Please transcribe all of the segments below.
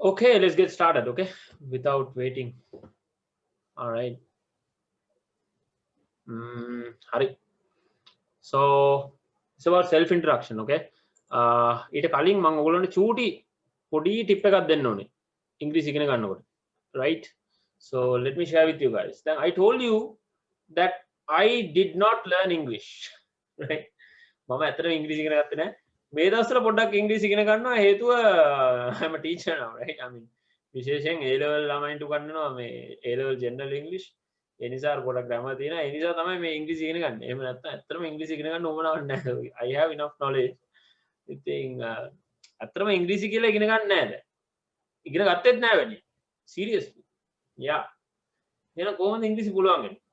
Okay, let's get started. Okay, without waiting. All right. Hari. So it's about self introduction. Okay. ඊට කලින් මම ඔයගොල්ලන්ට චූටි පොඩි ටිප් එකක් දෙන්න ඕනේ. ඉංග්‍රීසි ඉගෙන ගන්නකොට. Right? So let me share with you guys. Then I told you that I did not learn English. Right? මම ඇත්තටම ඉංග්‍රීසි ඉගෙන ගත්තේ නැහැ. මේ දවස්වල පොඩ්ඩක් ඉංග්‍රීසි ඉගෙන ගන්නවා හේතුව I'm a teacher now, right? I mean විශේෂයෙන් A level ළමයින්ට උගන්වනවා මේ A level general English. ඒ නිසා පොඩක් ග්‍රැමර් තියෙනවා. ඒ නිසා තමයි මේ ඉංග්‍රීසි ඉගෙන ගන්න. එහෙම නැත්නම් ඇත්තටම ඉංග්‍රීසි ඉගෙන ගන්න ඕමනාවක් නැහැ. I have enough knowledge. ඉතින් ඇත්තටම ඉංග්‍රීසි කියලා ඉගෙන ගන්න නැහැ දැන්. ඉගෙන ගත්තෙත් නැහැ වැඩි. seriously. yeah. එහෙනම් කොහොමද ඉංග්‍රීසි පුළුවන් වෙන්නේ?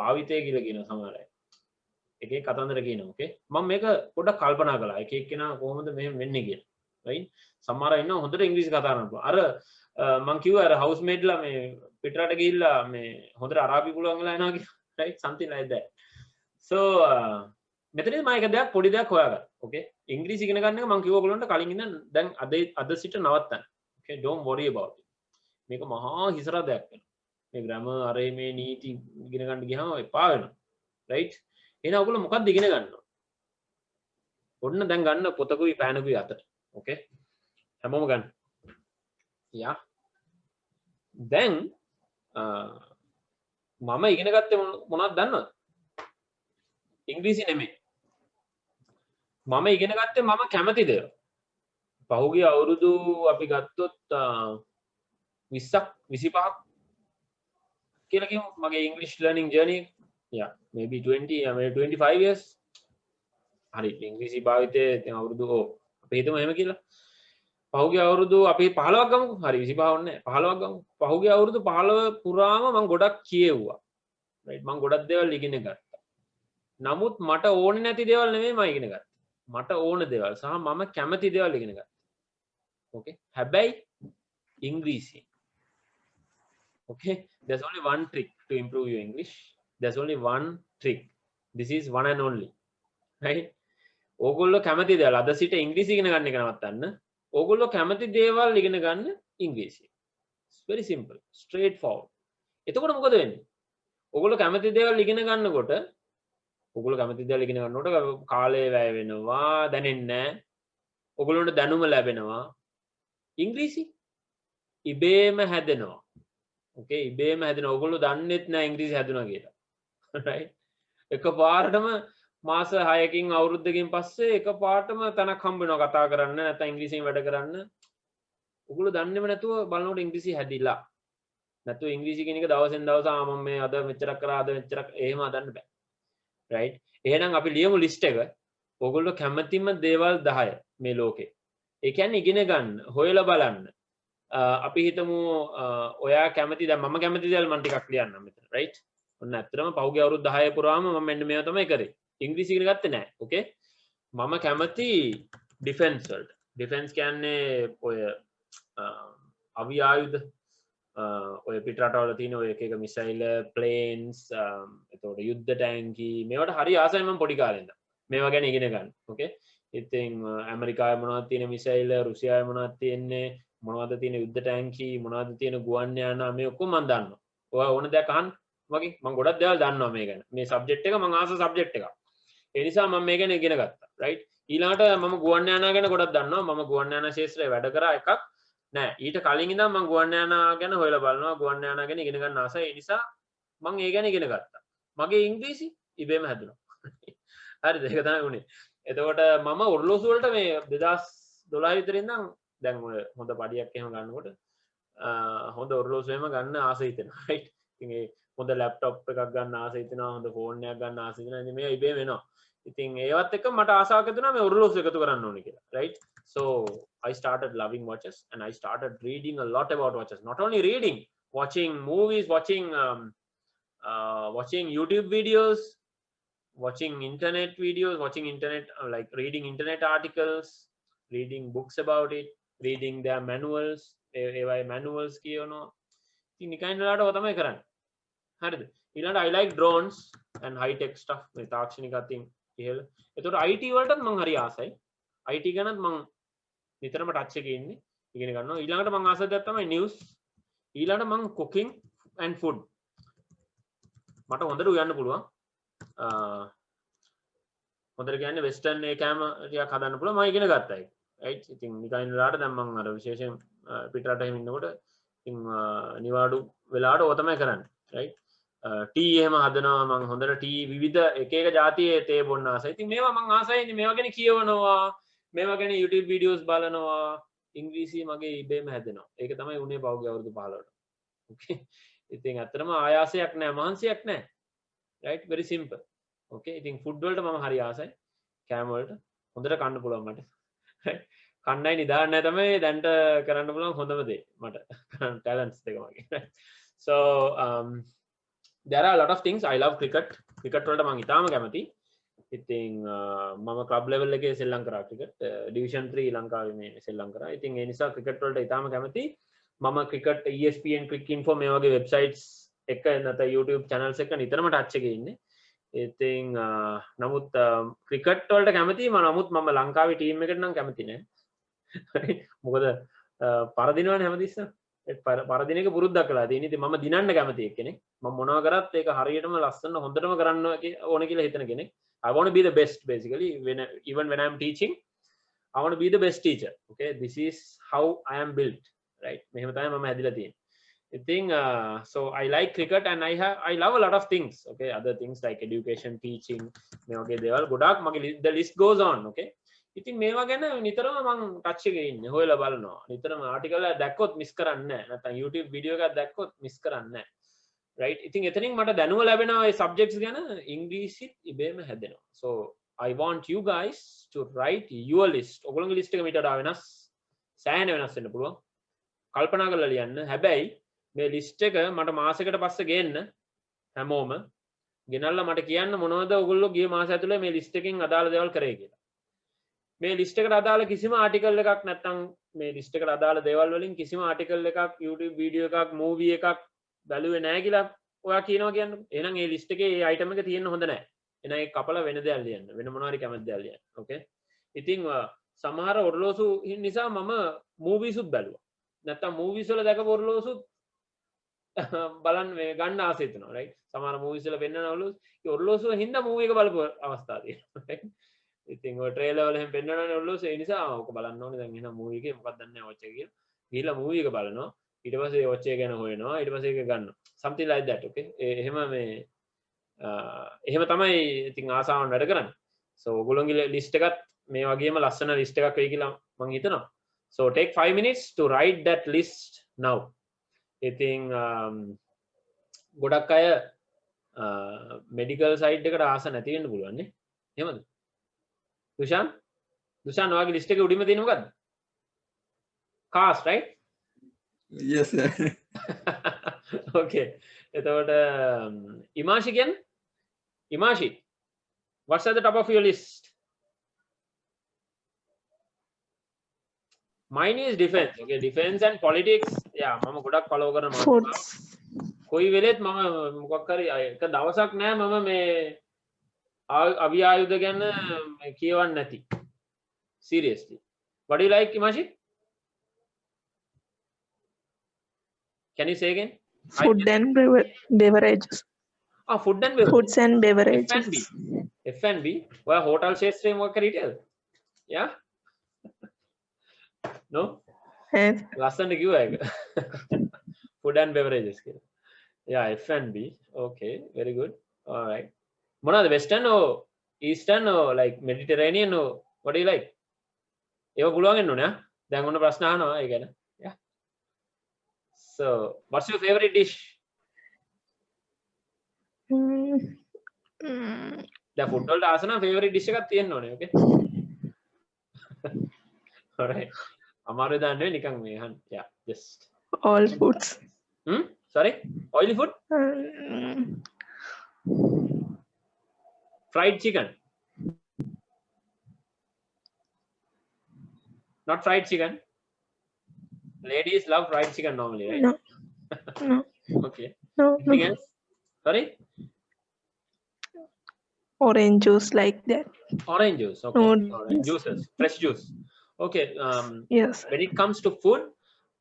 භාවිතය කියලා කියනවා සමහර අය. එක එක කතන්දර කියනවා. okay? මම මේක පොඩ්ඩක් කල්පනා කළා. එක එක්කෙනා කොහොමද මෙහෙම වෙන්නේ කියලා. right? සමහර අය ඉන්නවා හොඳට ඉංග්‍රීසි කතා කරනවා. අර මං කිව්වා අර හවුස් මේට්ලා මේ පිටරට ගිහිල්ලා මේ හොඳට අරාබි පුළුවන් වෙලා එනවා කියලා. right? something like that. so මෙතනදී මම එක දෙයක් පොඩි දෙයක් හොයාගත්තා. okay? ඉංග්‍රීසි ඉගෙන ගන්න එක මං කිව්වා ඔයගොල්ලන්ට කලින් ඉඳන් දැන් අද සිට නවත්තන්න. okay? don't worry about it. මේක මහා හිසරා දෙයක් වෙනවා. මේ ග්‍රැමර් අරේ මේ නීති ඉගෙන ගන්න ගියාම එපා වෙනවා. right? එහෙනම් ඔයගොල්ලෝ මොකක්ද ඉගෙන ගන්නවා? ඔන්න දැන් ගන්න පොතකුයි පෑනකුයි අතට. okay? හැමෝම ගන්න. යා. දැන් මම ඉගෙන ගත්තේ මොනවද දන්නවද? ඉංග්‍රීසි නෙමෙයි. මම ඉගෙන ගත්තේ මම කැමති දේවල්. පහුගිය අවුරුදු අපි ගත්තොත් 20ක් 25ක් කියලා කියමු මගේ English learning journey. yeah, maybe 25 years. හරි ඉංග්‍රීසි භාවිතයේ දැන් අවුරුදු අපි හිතමු එහෙම කියලා. පහුගිය අවුරුදු අපි 15ක් ගමුකෝ. හරි 25ක් ඕනේ 15ක් ගමු. පහුගිය අවුරුදු 15 පුරාම මම ගොඩක් කියෙව්වා. right? මම ගොඩක් දේවල් ඉගෙන ගත්තා. නමුත් මට ඕනේ නැති දේවල් නෙමෙයි මම ඉගෙන ගත්තේ. මට ඕන දේවල් සහ මම කැමති දේවල් ඉගෙන ගත්තා. okay? හැබැයි ඉංග්‍රීසි. okay? there's only one trick to improve your English. there's only one trick. this is one and only. right? ඕගොල්ලෝ කැමති දේවල් අද සිට ඉංග්‍රීසි ඉගෙන ගන්න එක නවත්තන්න. ඕගොල්ලෝ කැමති දේවල් ඉගෙන ගන්න ඉංග්‍රීසි. it's very simple, straight forward. එතකොට මොකද වෙන්නේ? ඕගොල්ලෝ කැමති දේවල් ඉගෙන ගන්නකොට ඔගොල්ලෝ කැමති දේවල් ඉගෙන ගන්නකොට කාලය වැය වෙනවා, දැනෙන්නේ නැහැ. ඔගොල්ලන්ට දැනුම ලැබෙනවා. ඉංග්‍රීසි ඉබේම හැදෙනවා. okay? ඉබේම හැදෙනවා. ඔගොල්ලෝ දන්නෙත් නැහැ ඉංග්‍රීසි හැදුනා කියලා. right? එකපාරටම මාස 6කින් අවුරුද්දකින් පස්සේ එකපාරටම තැනක් හම්බ වෙනවා කතා කරන්න නැත්නම් ඉංග්‍රීසියෙන් වැඩ කරන්න. ඔගොල්ලෝ දන්නේම නැතුව බලනකොට ඉංග්‍රීසි හැදිලා. නැතුව ඉංග්‍රීසි කියන එක දවසෙන් දවස මම මේ අද මෙච්චරක් කරා අද මෙච්චරක් එහෙම හදන්න බෑ. right? එහෙනම් අපි ලියමු ලිස්ට් එක. ඔයගොල්ලෝ කැමතිම දේවල් 10 මේ ලෝකේ. ඒ කියන්නේ ඉගෙන ගන්න, හොයලා බලන්න. අපි හිතමු ඔයා කැමති දැන් මම කැමති දේවල් මම ටිකක් ලියන්නම් මෙතන. right? ඔන්න ඇත්තටම පහුගිය අවුරුදු 10 පුරාම මම මෙන්න මේවා තමයි කරේ. ඉංග්‍රීසි ඉගෙන ගත්තේ නැහැ. okay? මම කැමති ඩිෆෙන්ස් වලට. ඩිෆෙන්ස් කියන්නේ ඔය අවි ආයුධ ඔය පිටරටවල තියෙන ඔය එක එක මිසයිල් ප්ලේන්ස් එතකොට යුද්ධ ටැංකි මේවට හරි ආසයි මම පොඩි කාලේ ඉඳන් මේවා ගැන ඉගෙන ගන්න. okay? ඉතින් ඇමරිකාවේ මොනවද තියෙන මිසයිල්, රුසියාවේ මොනවද තියෙන්නේ, මොනවද තියෙන යුද්ධ ටැංකි, මොනවද තියෙන ගුවන් යාන මේ ඔක්කොම මම දන්නවා. ඔයා ඕන දෙයක් අහන්න මගේ මම ගොඩක් දේවල් දන්නවා මේ ගැන. මේ සබ්ජෙක්ට් එක මම ආස සබ්ජෙක්ට් එකක්. ඒ නිසා මම මේ ගැන ඉගෙන ගත්තා. right? ඊළඟට මම ගුවන් යානා ගැන ගොඩක් දන්නවා. මම ගුවන් යානා ශාස්ත්‍රයේ වැඩ කරා එකක් නෑ. ඊට කලින් ඉඳන් මම ගුවන් යානා ගැන හොයලා බලනවා. ගුවන් යානා ගැන ඉගෙන ගන්න ආසයි. ඒ නිසා මම ඒ ගැන ඉගෙන ගත්තා. මගේ ඉංග්‍රීසි ඉබේම හැදුනා. හරිද? ඒක තමයි උනේ. එතකොට මම ඔර්ලෝසු වලට මේ 2012 විතර ඉඳන් දැන් ඔය හොඳ පඩියක් එහෙම ගන්නකොට හොඳ ඔර්ලෝසු එහෙම ගන්න ආස හිතෙනවා. right? ඉතින් ඒ හොඳ ලැප්ටොප් එකක් ගන්න ආස හිතෙනවා, හොඳ ෆෝන් එකක් ගන්න ආස හිතෙනවා. ඉතින් මේක ඉබේම එනවා. ඉතින් ඒවත් එක්ක මට ආසාවක් හිතුණා මේ ඔර්ලෝසු එකතු කරන්න ඕනේ කියලා. right? So I started loving watches and I started reading a lot about watches. Not only reading, watching movies, watching YouTube videos, watching internet videos, watching internet like reading internet articles, reading books about it, reading their manuals. ඒවයි manuals කියනවා. ඉතින් නිකන් වලට ඔය තමයි කරන්නේ. හරිද? ඊළඟට I like drones and high tech stuff. මේ තාක්ෂණික අතින් ඉහළ. ඒතකොට IT වලටත් මම හරි ආසයි. IT ගැනත් මම නිතරම ටච් එකේ ඉන්නේ. ඉගෙන ගන්නවා. ඊළඟට මම ආස දෙයක් තමයි news. ඊළඟට මම cooking and food. මට හොඳට උයන්න පුළුවන්. හොඳට කියන්නේ වෙස්ටර්න් ඒ කෑම ටිකක් හදන්න පුළුවන්. මම ඉගෙන ගත්තා ඒක. right? ඉතින් නිකන් ඉන්නලාට දැන් මම අර විශේෂයෙන් පිටරට එහෙම ඉන්නකොට ඉතින් නිවාඩු වෙලාවට ඕක තමයි කරන්නේ. right? ටී එහෙම හදනවා මම හොඳට ටී විවිධ එක එක જાතියේ තේ බොන්න ආසයි. ඉතින් මේවා මම ආසයි මේවා ගැන කියවනවා. මේවා ගැන YouTube videos බලනවා. ඉංග්‍රීසි මගේ ඉබේම හැදෙනවා. ඒක තමයි උනේ පහුගිය අවුරුදු 15ට. okay. ඉතින් ඇත්තටම ආයාසයක් නැහැ මහන්සියක් නැහැ. right? very simple. okay. ඉතින් food වලට මම හරි ආසයි. කෑම වලට හොඳට කන්න පුළුවන් මට. right? කන්නයි නිදාන්න නැහැ තමයි දැන්ට කරන්න පුළුවන් හොඳම දේ මට. talents දෙක මගේ. so there are a lot of things. I love cricket. cricket වලට මම ඉතාලම කැමතියි. ඉතින් මම club level එකේ සෙල්ලම් කරා cricket. division 3 ලංකාවේ මේ සෙල්ලම් කරා. ඉතින් ඒ නිසා cricket වලට ඉතාලම කැමතියි. මම cricket ESPN Crick Info මේ වගේ websites එක නැත්නම් YouTube channels එක නිතරම touch එකේ ඉන්නේ. ඉතින් නමුත් cricket වලට කැමතියි. නමුත් මම ලංකාවේ team එකට නම් කැමති නෑ. මොකද පරදිනවනේ හැමතිස්සෙම. පරදින එක පුරුද්දක් කළා තියෙන. ඉතින් මම දිනන්න කැමති එක්කෙනෙක්. මම මොනවා කරත් ඒක හරියටම ලස්සන හොඳටම කරන්න ඕන කියලා හිතන කෙනෙක්. I want to be the best basically even when I am teaching. I want to be the best teacher. Okay, this is how I am built. Right? මෙහෙම තමයි මම හැදිලා තියෙන්නේ. ඉතින් so I like cricket and I love a lot of things. Okay, other things like education, teaching මේ වගේ දේවල් ගොඩාක් මගේ the list goes on. Okay. ඉතින් මේවා ගැන නිතරම මම ටච් එකේ ඉන්නේ හොයලා බලනවා නිතරම ආටිකල් එකක් දැක්කොත් මිස් කරන්නේ නැහැ නැත්නම් YouTube වීඩියෝ එකක් දැක්කොත් මිස් කරන්නේ නැහැ right ඉතින් එතනින් මට දැනුම ලැබෙනවා මේ සබ්ජෙක්ට්ස් ගැන ඉංග්‍රීසිත් ඉබේම හැදෙනවා so I want you guys to write your list ඔයගොල්ලෝගේ ලිස්ට් එක මීට වඩා වෙනස් සෑහෙන වෙනස් වෙන්න පුළුවන් කල්පනා කරලා ලියන්න හැබැයි මේ ලිස්ට් එක මට මාසෙකට පස්සේ ගේන්න හැමෝම ගෙනල්ලා මට කියන්න මොනවද ඔයගොල්ලෝ ගිය මාස ඇතුලේ මේ ලිස්ට් එකෙන් අදාළ දේවල් කරේ කියලා මේ ලිස්ට් එකට අදාළ කිසිම ආටිකල් එකක් නැත්නම් මේ ලිස්ට් එකට අදාළ දේවල් වලින් කිසිම ආටිකල් එකක් YouTube වීඩියෝ එකක් මූවි එකක් බැලුවේ නැහැ කියලා ඔයා කියනවා කියන්නේ. එහෙනම් මේ ලිස්ට් එකේ මේ අයිටම් එක තියෙන්න හොඳ නැහැ. එහෙනම් ඒක කපලා වෙන දෙයක් ලියන්න. වෙන මොනවා හරි කැමති දෙයක් ලියන්න. ඕකේ. ඉතින් සමහර ඔරලෝසු නිසා මම මූවිසුත් බැලුවා. නැත්නම් මූවිස් වල දැකපු ඔරලෝසුත් බලන්න මේ ගන්න ආසෙ හිතෙනවා. රයිට්. සමහර මූවිස් වල පෙන්නන ඔරලෝසුව හින්දා මූවි එක බලපු අවස්ථා තියෙනවා. රයිට්. ඉතින් ඔය ට්‍රේලර් වල එහෙම පෙන්නනනේ ඔරලෝසුව ඒ නිසා ඔක බලන්න ඕනේ දැන් එහෙනම් මූවි එකේ මොකක්ද දන්නේ නැහැ වොච් එක කියලා. ගිහලා මූවි එක බලනවා. ඊට පස්සේ වොච් එක ගැන හොයනවා. ඊට පස්සේ ඒක ගන්නවා. something like that. okay. එහෙම මේ එහෙම තමයි ඉතින් ආසාවන් වැඩ කරන්නේ. so ඔයගොල්ලෝගේ ලිස්ට් එකත් මේ වගේම ලස්සන ලිස්ට් එකක් වෙයි කියලා මම හිතනවා. so take 5 minutes to write that list now. ඉතින් ගොඩක් අය මෙඩිකල් සයිඩ් එකට ආස නැති වෙන්න පුළුවන් නේ. එහෙමද? දුෂාන් ඔයාගේ ලිස්ට් එකේ උඩින්ම තියෙන මොකද්ද? cars right? yes sir. okay. එතකොට ඉමාෂි කියන්නේ? ඉමාෂි what's at the top of your list? mine is defense. okay, defense and politics. yeah මම ගොඩක් follow කරන මාතෘකාවක්. කොයි වෙලෙත් මම මොකක් හරි එක දවසක් නෑ මම මේ අවි ආයුධ ගැන කියවන්නේ නැති. seriously. what do you like Imashi? can you say again? Food and beverages. food and beverages. Foods and beverages. F&B. ඔයා hotel ශේත්‍රයේ මොකක් කරේ හිටියද? yeah no ලස්සනට කිව්වා ඒක. food and beverages කියලා. yeah F&B. okay, very good. all right. මොනවාද western or eastern or like Mediterranean or what do you like? ඒක පුළුවන් වෙන්න ඕනේ. දැන් ඔන්න ප්‍රශ්න අහනවා ඒ ගැන. yeah. so what's your favorite dish? දැන් food වලට ආස නම් favorite dish එකක් තියෙන්න ඕනේ. okay. all right. අමාරු දාන්නේ නිකන් මේ අහන්න. yeah just all foods. sorry oily food? fried chicken? not fried chicken? ladies love fried chicken normally, right? No. No. okay. No. Anything else? sorry? Orange juice like that. orange juice. okay. No. orange juices. fresh juice. Okay, Yes. when it comes to food,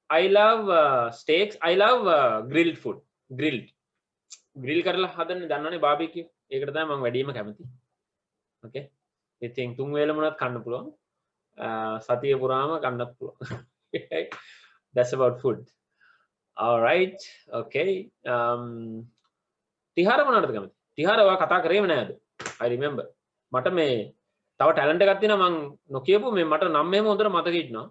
I love steaks. I love grilled food. Grill කරලා හදන්නේ දන්නවනේ barbecue. ඒකට තමයි මම වැඩිම කැමති. Okay. ඉතින් තුන් වේල මොනවත් කන්න පුළුවන්. සතිය පුරාම කන්නත් පුළුවන්. That's about food. All right. Okay. තිහාර මොනවටද කැමති? තිහාර ඔයා කතා කරේම නෑද? I remember. මට මේ තව ටැලන්ට් එකක් තියෙනවා මං නොකියපු මේ මට නම් මෙහෙම හොඳට මතක හිටිනවා.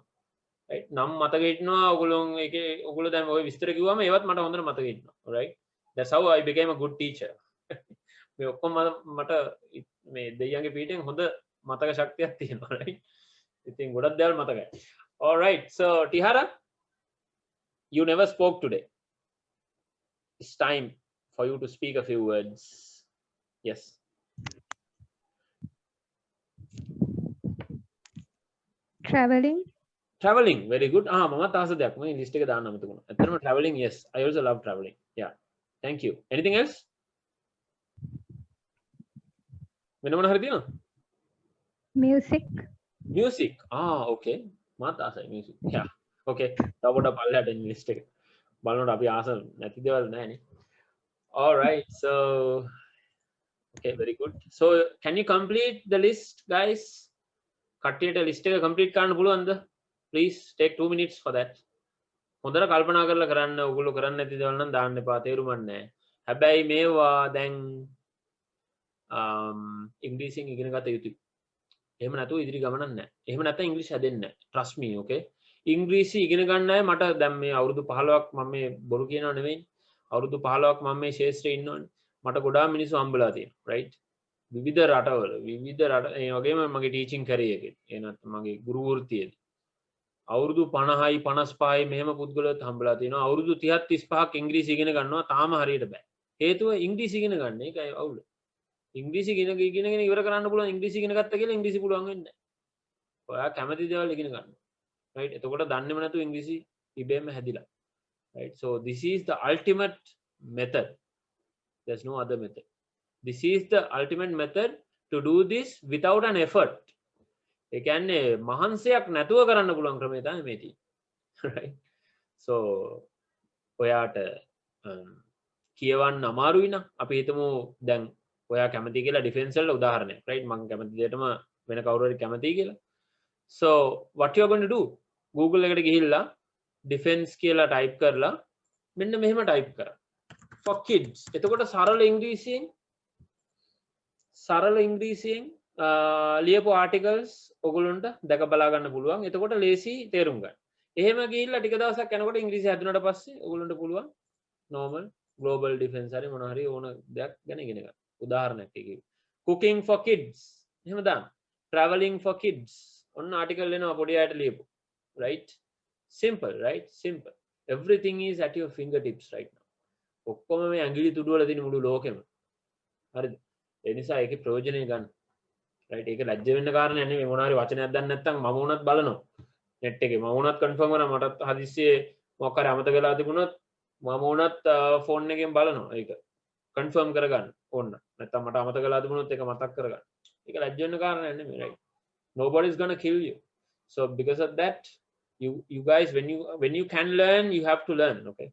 right? නම් මතක හිටිනවා ඔයගොල්ලෝ ඒකේ ඔයගොල්ලෝ දැන් ඔය විස්තර කිව්වම ඒවත් මට හොඳට මතක හිටිනවා. right? That's how I became a good teacher. මේ ඔක්කොම මට මේ දෙයියන්ගේ පිටින් හොඳ මතක ශක්තියක් තියෙනවා. right? ඉතින් ගොඩක් දේවල් මතකයි. All right. So Tihara, you never spoke today. It's time for you to speak a few words. Yes. Traveling. Traveling, very good. මමත් ආස දෙයක් මම ලිස්ට් එක දාන්න අමතක වුණා. ඇත්තටම traveling, yes, I also love traveling. Yeah. Thank you. Anything else? වෙන මොන හරි තියෙනවද? Music. Music. Okay. මාත් ආසයි music. Yeah. Okay. තව පොඩක් පල්ලෙහාට එන්න ලිස්ට් එක. බලනකොට අපි ආස නැති දේවල් නැහැනේ. All right. So okay, very good. So can you complete the list, guys? කට්ටියට ලිස්ට් එක complete කරන්න පුළුවන්ද? Please take 2 minutes for that. හොඳට කල්පනා කරලා කරන්න. ඔයගොල්ලෝ කරන්න නැති දේවල් නම් දාන්න එපා. තේරුමක් නැහැ. හැබැයි මේවා දැන් ඉංග්‍රීසියෙන් ඉගෙන ගත යුතුයි. එහෙම නැතුව ඉදිරි ගමනක් නැහැ. එහෙම නැත්නම් ඉංග්‍රීසි හැදෙන්නේ නැහැ. Trust me, okay? ඉංග්‍රීසි ඉගෙන ගන්න අය මට දැන් මේ අවුරුදු 15ක් මම මේ බොරු කියනව නෙවෙයි. අවුරුදු 15ක් මම මේ ශාස්ත්‍රයේ ඉන්නවනේ. මට ගොඩාක් මිනිස්සු හම්බලා තියෙනවා. right? විවිධ රටවල ඒ වගේම මගේ ටීචින් කැරියර් එකේ. ඒ නැත්නම් මගේ ගුරු වෘත්තියේදී. අවුරුදු 50යි 55යි මෙහෙම පුද්ගලයෝත් හම්බලා තියෙනවා. අවුරුදු 30ක් 35ක් ඉංග්‍රීසි ඉගෙන ගන්නවා තාම හරියට බෑ. හේතුව ඉංග්‍රීසි ඉගෙන ගන්න එකයි අවුල. ඉංග්‍රීසි ඉගෙනගෙන ඉවර කරන්න පුළුවන් ඉංග්‍රීසි ඉගෙන ගත්ත කියලා ඉංග්‍රීසි පුළුවන් වෙන්නේ නැහැ. ඔයා කැමති දේවල් ඉගෙන ගන්න. right? එතකොට දන්නේම නැතුව ඉංග්‍රීසි ඉබේම හැදිලා. right? So this is the ultimate method. There's no other method. This is the ultimate method to do this without an effort. ඒ කියන්නේ මහන්සියක් නැතුව කරන්න පුළුවන් ක්‍රමය තමයි මේ තියෙන්නේ. right? So ඔයාට කියවන්න අමාරුයි නම් අපි හිතමු දැන් ඔයා කැමති කියලා ඩිෆෙන්ස් වල උදාහරණයක්. right? මම කැමති දෙයටම වෙන කවුරු හරි කැමතියි කියලා. So what you are going to do? Google එකට ගිහිල්ලා defense කියලා type කරලා මෙන්න මෙහෙම type කරා. For kids. එතකොට සරල ඉංග්‍රීසියෙන් ලියපු articles ඔයගොල්ලන්ට දැක බලා ගන්න පුළුවන්. එතකොට ලේසි තේරුම් ගන්න. එහෙම ගිහිල්ලා ටික දවසක් යනකොට ඉංග්‍රීසි හැදුනට පස්සේ ඔයගොල්ලන්ට පුළුවන් normal global defense හරි මොන හරි ඕන දෙයක් ගැන ඉගෙන ගන්න. උදාහරණයක් කිව්වේ. Cooking for kids. එහෙම දාන්න. Traveling for kids. ඔන්න article එනවා පොඩි අයට ලියපු. right? Simple, right? Simple. Everything is at your fingertips right now. ඔක්කොම මේ ඇඟිලි තුඩු වල තියෙන මුළු ලෝකෙම. හරිද? ඒ නිසා ඒකේ ප්‍රයෝජනය ගන්න. right? ඒක ලැජ්ජ වෙන්න කාරණයක් නෙමෙයි. මොනවා හරි වචනයක් දන්නේ නැත්නම් මම උනත් බලනවා. net එකේ මම උනත් confirm කරා මටත් හදිස්සියේ මොකක් හරි අමතක වෙලා තිබුණොත් මම උනත් phone එකෙන් බලනවා ඒක. confirm කරගන්න ඕන. නැත්නම් මට අමතක වෙලා තිබුණොත් ඒක මතක් කරගන්න. ඒක ලැජ්ජ වෙන්න කාරණයක් නෙමෙයි. right? Nobody is going to kill you. So because of that you guys when you can learn you have to learn. okay?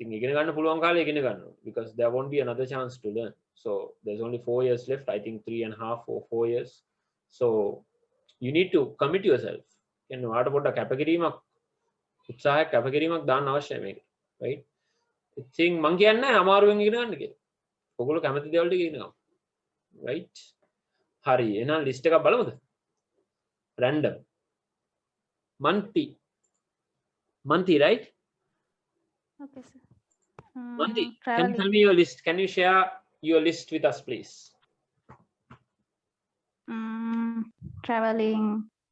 ඉතින් ඉගෙන ගන්න පුළුවන් කාලේ ඉගෙන ගන්න. because there won't be another chance to learn. So there's only 4 years left. I think 3.5 or 4 years. So you need to commit yourself. කියන්නේ ඔයාට පොඩ්ඩක් කැපකිරීමක් උත්සාහයක් කැපකිරීමක් දාන්න අවශ්‍යයි මේක. right? ඉතින් මං කියන්නේ අමාරුවෙන් ඉගෙන ගන්න කියලා. ඔයගොල්ලෝ කැමති දේවල් ටික ඉගෙන ගන්න. right? හරි. එහෙනම් ලිස්ට් එකක් බලමුද? random. Monty, right? Okay, sir. Monty, can you Traveling. tell me your list? Can you share your list with us, please? Traveling,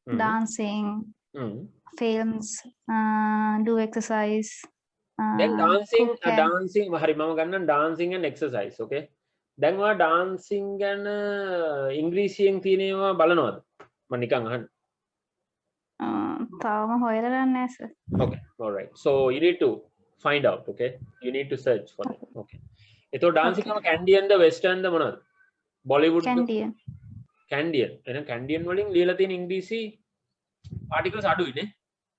Mhm. dancing, Mm. films, do exercise. Then dancing, cook and- dancing. හරි මම ගන්නම් dancing and exercise, okay? දැන් ඔයා dancing ගැන ඉංග්‍රීසියෙන් තියෙනවා බලනවද? මම නිකන් අහන්න. තාම හොයලා නැහැ sir. Okay, all right. So you need to find out, okay? You need to search for it. Okay. එතකොට dancing Okay. එක Canadian ද western ද මොනවද? Bollywood ද? Canadian. Canadian. එහෙනම් Canadian වලින් ලියලා තියෙන ඉංග්‍රීසි ආටිකල්ස් අඩුයි නේ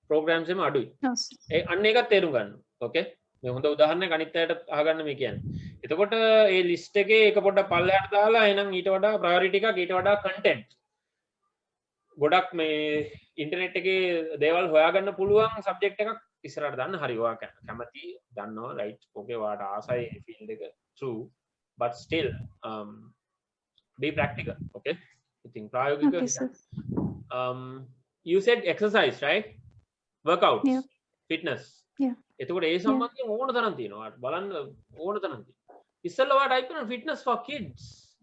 ප්‍රෝග්‍රෑම්ස් එම අඩුයි No, sir. ඒ අන්න එකත් තේරුම් ගන්න ඕකේ මේ හොඳ උදාහරණයක් අනිත් අයට අහගන්න මේ කියන්නේ එතකොට ඒ ලිස්ට් එකේ එක පොඩ්ඩක් පල්ලෙහාට දාලා එහෙනම් ඊට වඩා ප්‍රයොරිටි එකක් ඊට වඩා කන්ටෙන්ට් ගොඩක් මේ ඉන්ටර්නෙට් එකේ දේවල් හොයාගන්න පුළුවන් සබ්ජෙක්ට් එකක් ඉස්සරහට දාන්න හරි ඔයා කැමති දන්නවා රයිට් ඕකේ ඔයාට ආසයි ෆීල්ඩ් එක true but still be practical okay ඉතින් ප්‍රායෝගික Okay, sir. You said exercise right workouts Yeah. fitness Yeah. එතකොට ඒ සම්බන්ධයෙන් ඕන තරම් තියෙනවා බලන්න ඕන තරම් තියෙනවා ඉස්සෙල්ලා ඔයා type කරන fitness for kids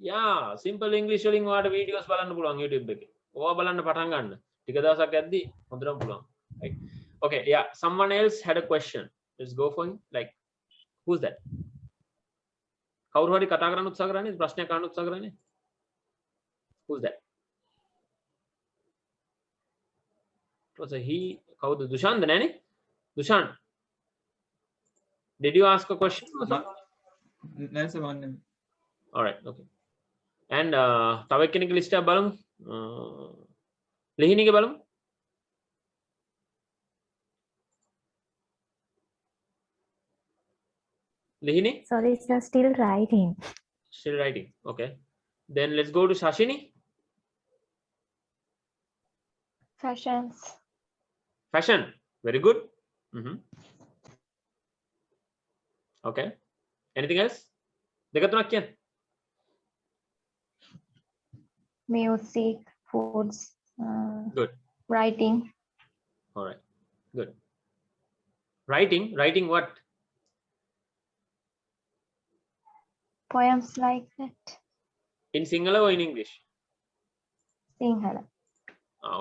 yeah simple english වලින් ඔයාට videos බලන්න පුළුවන් youtube එකේ ඕවා බලන්න පටන් ගන්න ටික දවසක් යද්දි හොඳටම පුළුවන් right okay yeah someone else had a question let's go for him like who's that කවුරු හරි කතා කරන්න උත්සාහ කරන්නේ ප්‍රශ්නයක් අහන්න උත්සාහ කරන්නේ who's that it was a he කවුද දුෂාන්ද නෑනේ Dushan did you ask a question or something? That's the one. all right okay and තව එක්කෙනෙක් ලිස්ට් එක බලමු ලිහිණිගේ බලමු ලිහිණි Sorry, sir, still writing. still writing okay then let's go to Shashini Fashions. fashion very good okay anything else දෙක තුනක් කියන්න Music, foods, good writing, all right good writing what poems like that. in Sinhala or in English Sinhala.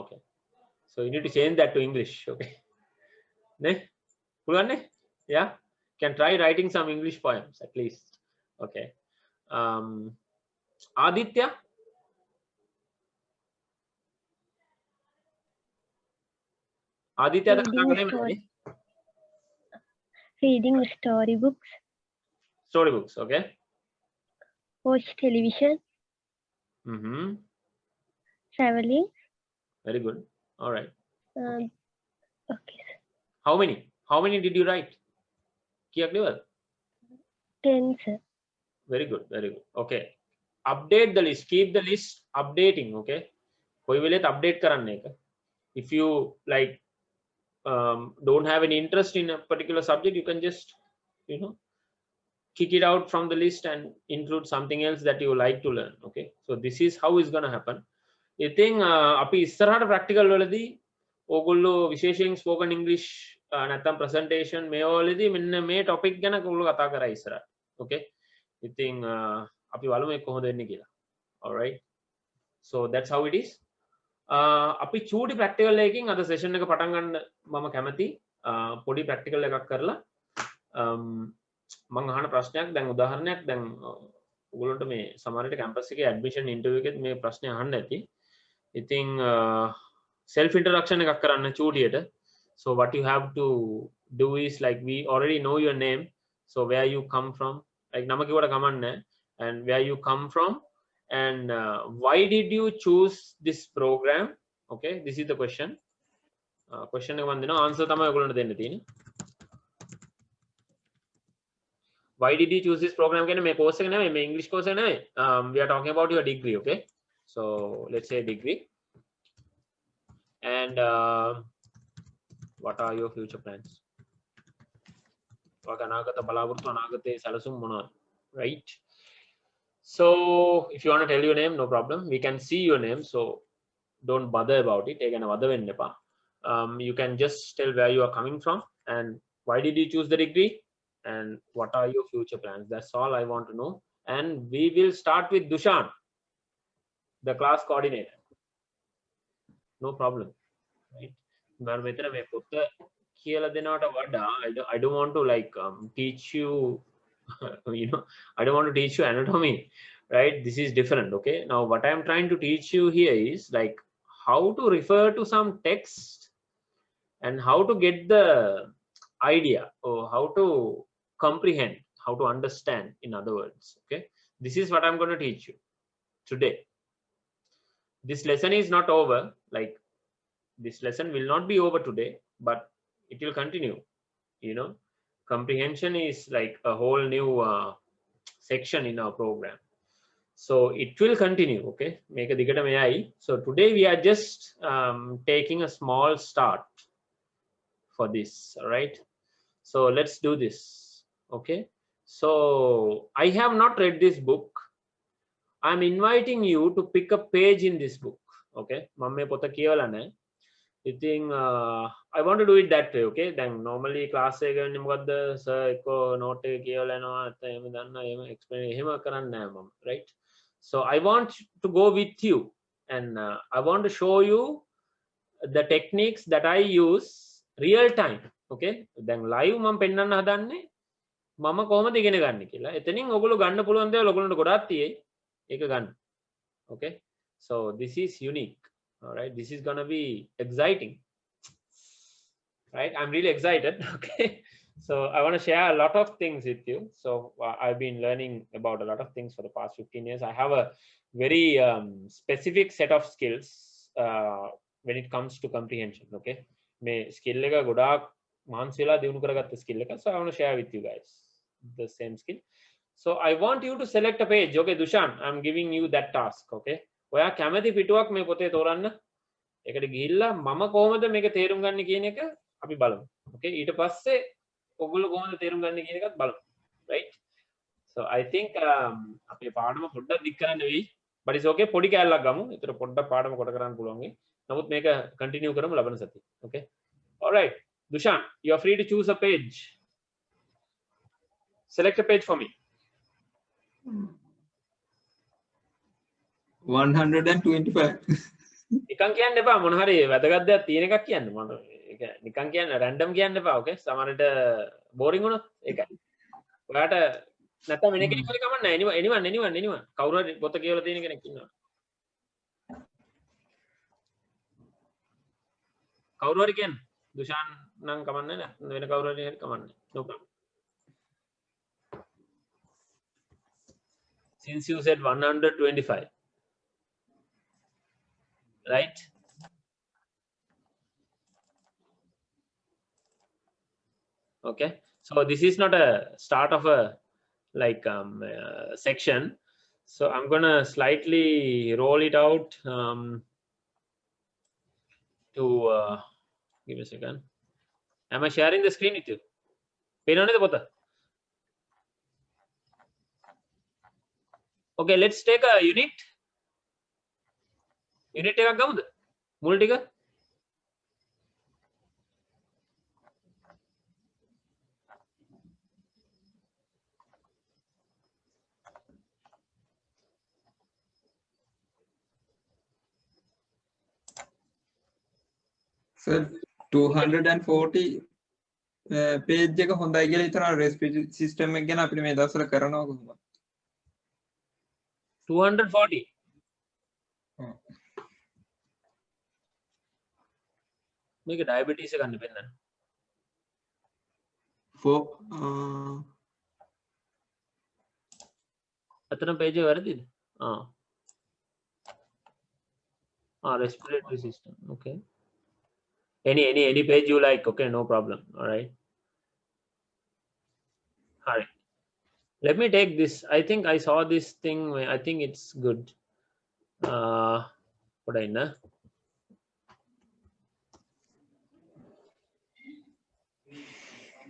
okay so you need to change that to English okay ne පුළුවන් නේ yeah can try writing some English poems at least okay Aditya Aditya අද කතා කරන්නේ මොනවද Reading storybooks, story books okay watch television, traveling. very good all right Okay, sir. how many did you write කියක් ලියවද 10, sir. very good okay update the list keep the list updating okay කොයි වෙලෙත් update කරන්න එක if you like don't have any interest in a particular subject you can just you know kick it out from the list and include something else that you like to learn okay so this is how it's going to happen ඉතින් අපි ඉස්සරහට practical වලදී ඕගොල්ලෝ විශේෂයෙන් spoken english නැත්නම් presentation මේ වලදී මෙන්න මේ topic ගැන ඔයගොල්ලෝ කතා කරා ඉස්සරහට okay ඉතින් අපි බලමු ඒක කොහොමද වෙන්නේ කියලා all right so that's how it is අපි චූටි ප්‍රැක්ටිකල් එකකින් අද සෙෂන් එක පටන් ගන්න මම කැමති පොඩි ප්‍රැක්ටිකල් එකක් කරලා මම අහන ප්‍රශ්නයක් දැන් උදාහරණයක් දැන් ඔයගොල්ලන්ට මේ සමහර විට කැම්පස් එකේ ඇඩ්මිෂන් ඉන්ටර්වියු එකෙත් මේ ප්‍රශ්නේ අහන්න ඇති ඉතින් self introduction එකක් කරන්න චූටියට so what you have to do is like we already know your name so where you come from like නම කිව්වට කමන්නේ and where you come from and why did you choose this program okay this is the question question එක මම දෙනවා answer තමයි ඔයගොල්ලන්ට දෙන්න තියෙන්නේ why did you choose this program කියන්නේ මේ course එක නෙමෙයි මේ English course එක නෙමෙයි we are talking about your degree okay so let's say degree and what are your future plans ඔයාගේ අනාගත බලාපොරොත්තු අනාගතයේ සැලසුම් මොනවද right so if you want to tell your name no problem we can see your name so don't bother about it ඒ ගැන වද වෙන්න එපා you can just tell where you are coming from and why did you choose the degree and what are your future plans that's all I want to know and we will start with Dushan the class coordinator no problem right මම මෙතන මේ පොත කියලා දෙනවට වඩා I don't want to like teach you you know I don't want to teach you anatomy right this is different okay now what I am trying to teach you here is like how to refer to some text and how to get the idea or how to comprehend how to understand in other words okay this is what I'm going to teach you today this lesson is not over like this lesson will not be over today, but it will continue. You know, comprehension is like a whole new section in our program, so it will continue. Okay, make a digata mayai. So today we are just taking a small start for this. All right, so let's do this. Okay, so I have not read this book. I'm inviting you to pick a page in this book. Okay, mamme pota kiyawala naha. I think I want to do it that way. Okay, then normally class එක ගන්නේ මොකද්ද sir එක්ක note එක කියවලා යනවා නැත්නම් එහෙම දන්නා එහෙම explain එහෙම කරන්නේ නැහැ මම, right? So I want to go with you, and I want to show you the techniques that I use real time. Okay, then live මම පෙන්නන්න හදන්නේ මම කොහොමද ඉගෙන ගන්න කියලා. එතනින් ඔයගොල්ලෝ ගන්න පුළුවන් දේවල් ඔයගොල්ලන්ට ගොඩාක් තියෙයි. ඒක ගන්න. Okay, so this is unique. All right, this is gonna be exciting, right? I'm really excited. Okay, so I want to share a lot of things with you. So I've been learning about a lot of things for the past 15 years. I have a very specific set of skills when it comes to comprehension. Okay, me skill එක ගොඩාක් මහන්සි වෙලා දිනු කරගත්ත skill එක. So I want to share with you guys the same skill. So I want you to select a page. Okay, Dushan, I'm giving you that task. Okay, ඔයා කැමති පිටුවක් මේ පොතේ තෝරන්න. ඒකට ගිහිල්ලා මම කොහොමද මේක තේරුම් ගන්න කියන එක අපි බලමු. Okay, ඊට පස්සේ ඔයගොල්ලෝ කොහොමද තේරුම් ගන්න කියන එකත් බලමු. Right? So I think අපේ පාඩම පොඩ්ඩක් දික් කරන්න වෙයි. But it's okay, පොඩි කැලලක් ගමු. ඒතර පොඩ්ඩක් පාඩම කොට කරන්න පුළුවන් වෙයි. නමුත් මේක continue කරමු ලබන සතියේ. Okay? All right. Dushan, you are free to choose a page. Select a page for me. 125. නිකන් කියන්න එපා, මොන හරි වැදගත් දෙයක් තියෙන එකක් කියන්න. මම ඒක නිකන් කියන්න රැන්ඩම් කියන්න එපා. ඕකේ, සමහරට බෝරින් වුණොත් ඒකයි. ඔයාට නැත්තම් වෙන කෙනෙක් හරි කමක් නැහැ. anyone කවුරු හරි පොත කියවලා තියෙන කෙනෙක් ඉන්නවා. කවුරු හරි කියන්න. දුෂාන් නම් කමක් නැහැ. වෙන කවුරු හරි කමක් නැහැ. No problem. Since you said 125, right? Okay, so this is not a start of a like section, so I'm gonna slightly roll it out to give me a second. Am I sharing the screen with you? පේනවද පොත? Okay, let's take a unit එකක් ගමුද? මුල් ටික. Sir, 240 page එක හොඳයි කියලා හිතනවා respiratory system එක ගැන අපිට මේ දවස්වල කරනවා කොහොමද? 240. මේක diabetes එක ගන්න පෙන්නන්න. අතන page එක වැරදිද? respiratory system. Okay. Any page you like. Okay, no problem. All right. Let me take this. I think I saw this thing. I think it's good. What I know.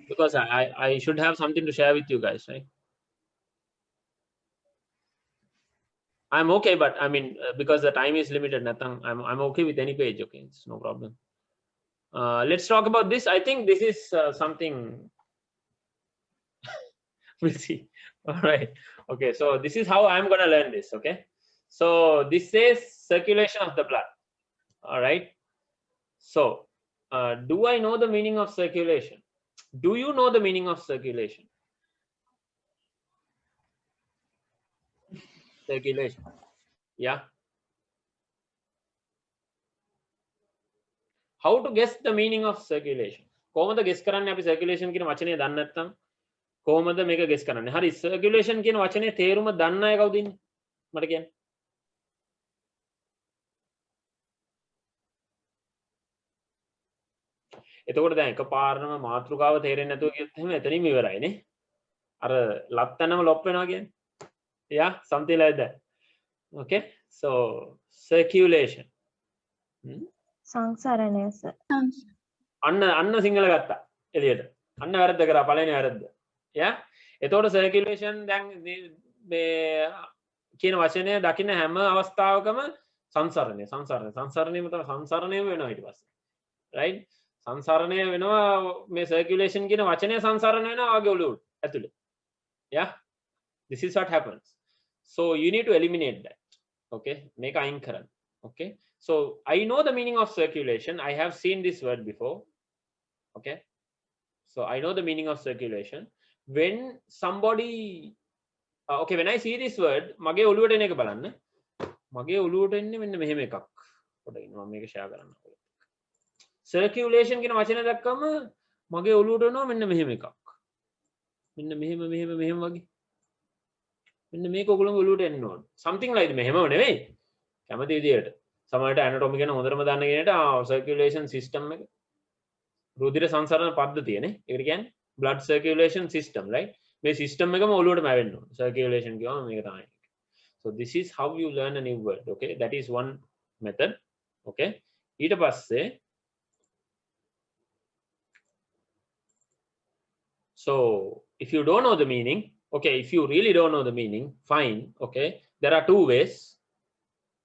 Because I should have something to share with you guys, right? I'm okay, but I mean, because the time is limited, Nathan, I'm okay with any page. Okay, it's no problem. Let's talk about this. I think this is something. We'll see. All right. Okay, so this is how I'm going to learn this. Okay, so this says circulation of the blood. All right. So do I know the meaning of circulation? Do you know the meaning of circulation? Circulation. Yeah. How to guess the meaning of circulation? කොහොමද guess කරන්නේ අපි circulation කියන වචනේ දන්නේ නැත්නම්? කොහොමද මේක guess කරන්නේ? හරි, circulation කියන වචනේ තේරුම දන්න අය කවුද ඉන්නේ? මට කියන්න. එතකොට දැන් එකපාරටම මාතෘකාව තේරෙන්නේ නැතුව කියත් එහෙම එතනින්ම ඉවරයි නේ. අර ලත්තනම ලොප් වෙනවා කියන්නේ. Yeah, something like that. Okay, so circulation. සංසරණය sir. අන්න සිංහල ගත්තා එළියට. අන්න වැරද්ද කරා පළවෙනි වැරද්ද. Yeah, එතකොට circulation දැන් මේ කියන වචනය දකින්න හැම අවස්ථාවකම සංසරණය සංසරණයම තමයි සංසරණය වෙනවා ඊට පස්සේ. right? සංසරණය වෙනවා මේ circulation කියන වචනය සංසරණය වෙනවා වගේ ඔළුවට ඇතුලේ. Yeah, this is what happens. So you need to eliminate that. Okay, make අයින් කරන්න. Okay, so I know the meaning of circulation. I have seen this word before. Okay, so I know the meaning of circulation. When somebody okay, when I see this word මගේ ඔළුවට එන එක බලන්න. මගේ ඔළුවට එන්නේ මෙන්න මෙහෙම එකක්. පොඩ්ඩක් ඉන්න මම මේක share කරන්න. circulation කියන වචනේ දැක්කම මගේ ඔළුවට එනවා මෙන්න මෙහෙම එකක්. මෙන්න මෙහෙම වගේ. මෙන්න මේක ඔයගොල්ලෝ ඔළුවට එන්න ඕන. something like මෙහෙමව නෙවෙයි. කැමති විදියට. සමහරට anatomy ගැන හොඳටම දන්න කෙනෙක්ට circulation system එක රුධිර සංසරණ පද්ධතිය නේ. ඒකට කියන්නේ blood circulation system, right? මේ system එකම ඔළුවට මැවෙන්න ඕන. circulation කියවම මේක තමයි. So this is how you learn a new word. Okay, that is one method. Okay, ඊට පස්සේ so if you don't know the meaning, okay, if you really don't know the meaning, fine. Okay, there are two ways.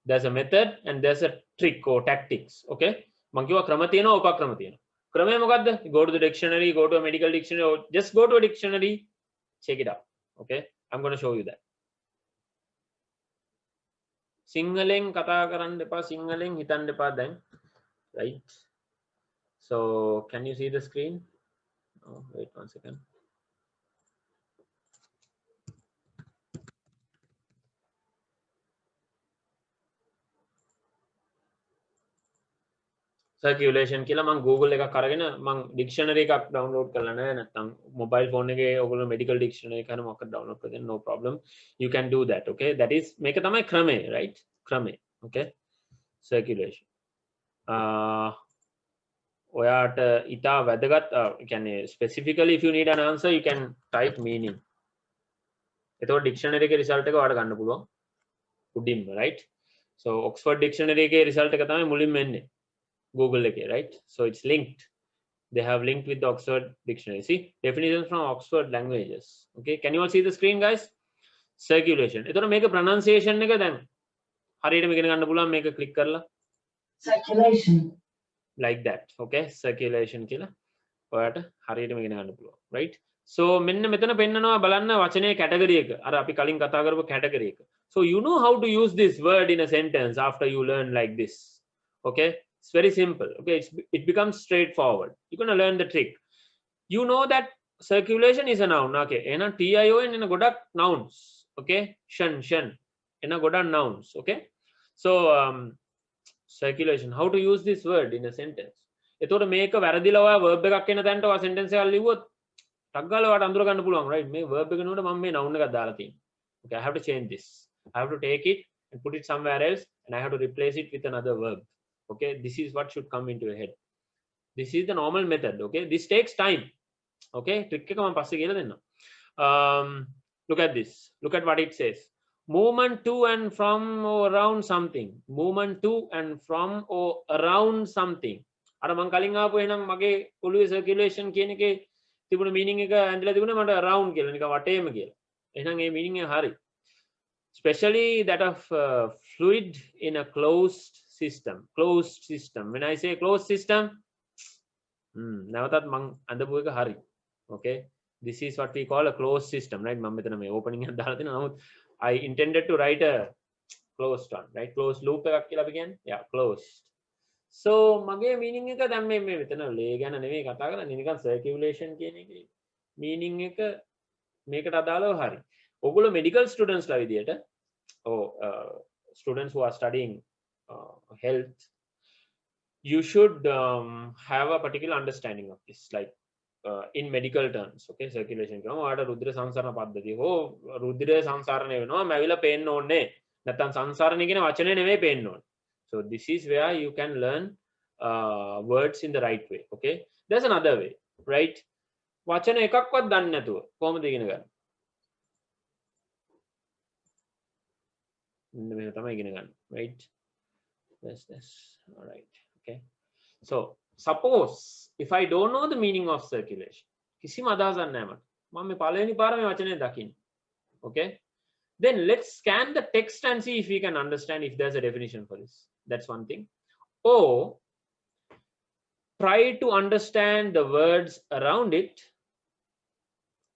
There's a method and there's a trick or tactics. Okay, මං කිව්වා ක්‍රම තියෙනවා උපක්‍රම තියෙනවා. ක්‍රමය මොකද්ද? Go to the dictionary, go to a medical dictionary, or just go to a dictionary, check it out. Okay, I'm going to show you that. සිංහලෙන් කතා කරන්න එපා, සිංහලෙන් හිතන්න එපා දැන්. Right? So can you see the screen? Oh, wait one second. circulation කියලා මම Google එකක් අරගෙන මම dictionary එකක් download කරලා නැහැ නැත්නම් mobile phone එකේ ඔයගොල්ලෝ medical dictionary එක හරි මොකක්ද download කරගෙන no problem, you can do that. Okay, that is මේක තමයි ක්‍රමය, right? ක්‍රමය. Okay, circulation ඔයාට ඊටා වැදගත් කියන්නේ specifically if you need an answer you can type meaning. එතකොට dictionary එකේ result එක ඔයාලට ගන්න පුළුවන් උඩින්ම, right? So Oxford dictionary එකේ result එක තමයි මුලින්ම එන්නේ Google again, right? So it's linked. They have linked with the Oxford dictionary. See, definitions from Oxford languages. Okay, can you all see the screen, guys? Circulation. එතකොට මේක pronunciation එක දැන් හරියටම ඉගෙන ගන්න පුළුවන් මේක click කරලා. Circulation. Like that. Okay, circulation කියලා ඔයාලට හරියටම ඉගෙන ගන්න පුළුවන්, right? So මෙන්න මෙතන පෙන්නනවා බලන්න වචනේ category එක. අර අපි කලින් කතා කරපු category එක. So you know how to use this word in a sentence after you learn like this. Okay, it's very simple. Okay, it becomes straightforward. You're going to learn the trick. You know that circulation is a noun. Okay, ena tion ena godak nouns. Okay, shan ena godak nouns. Okay, so circulation, how to use this word in a sentence. එතකොට මේක වැරදිලා ඔයා verb එකක් එන තැනට ඔයා sentence එකක් ලිව්වොත් ටක් ගාලා ඔයාට අඳුර ගන්න පුළුවන්, right? මේ verb එක නෝට මම මේ noun එකක් දාලා තියෙනවා. Okay, I have to change this. I have to take it and put it somewhere else and I have to replace it with another verb. Okay, this is what should come into your head. This is the normal method. Okay, this takes time. Okay, trick එක මම පස්සේ කියලා දෙන්නම්. Look at this. Look at what it says. Movement to and from or around something. Movement to and from or around something. අර මං කලින් ආපු එහෙනම් මගේ ඔළුවේ circulation කියන එකේ තිබුණ meaning එක ඇඳලා තිබුණේ මට around කියලා නිකන් වටේම කියලා. එහෙනම් මේ meaning එක හරි. Especially that of fluid in a closed system. Closed system. When I say closed system, නැවතත් මං අඳපු එක හරි. Okay, this is what we call a closed system, right? මම මෙතන මේ opening එක දාලා තියෙනවා. නමුත් I intended to write a closed one, right? Closed loop එකක් කියලා අපි කියන්නේ. Yeah, closed. So මගේ meaning එක දැන් මේ මෙතන ලේ ගැන නෙවෙයි කතා කරන්නේ, නිකන් circulation කියන එකේ meaning එක මේකට අදාළව හරි. ඔයගොල්ලෝ medical students ලා විදියට students who are studying health, you should have a particular understanding of this, like in medical terms. Okay, circulation කියනවා ඔයාලට රුධිර සංසරණ පද්ධතිය හෝ රුධිර සංසරණය වෙනවා මැවිලා පේන්න ඕනේ නැත්නම් සංසරණය කියන වචනේ නෙවෙයි පේන්න ඕනේ. So this is where you can learn words in the right way. Okay, there's another way, right? වචන එකක්වත් දන්නේ නැතුව කොහොමද ඉගෙන ගන්න? මෙහෙම තමයි ඉගෙන ගන්න, right? This. All right. Okay. So suppose if I don't know the meaning of circulation, කිසිම අදහසක් නැහැ මට. මම මේ පළවෙනි පාර මේ වචනේ දකින්නේ. Okay? Then let's scan the text and see if we can understand if there's a definition for this. That's one thing. Or try to understand the words around it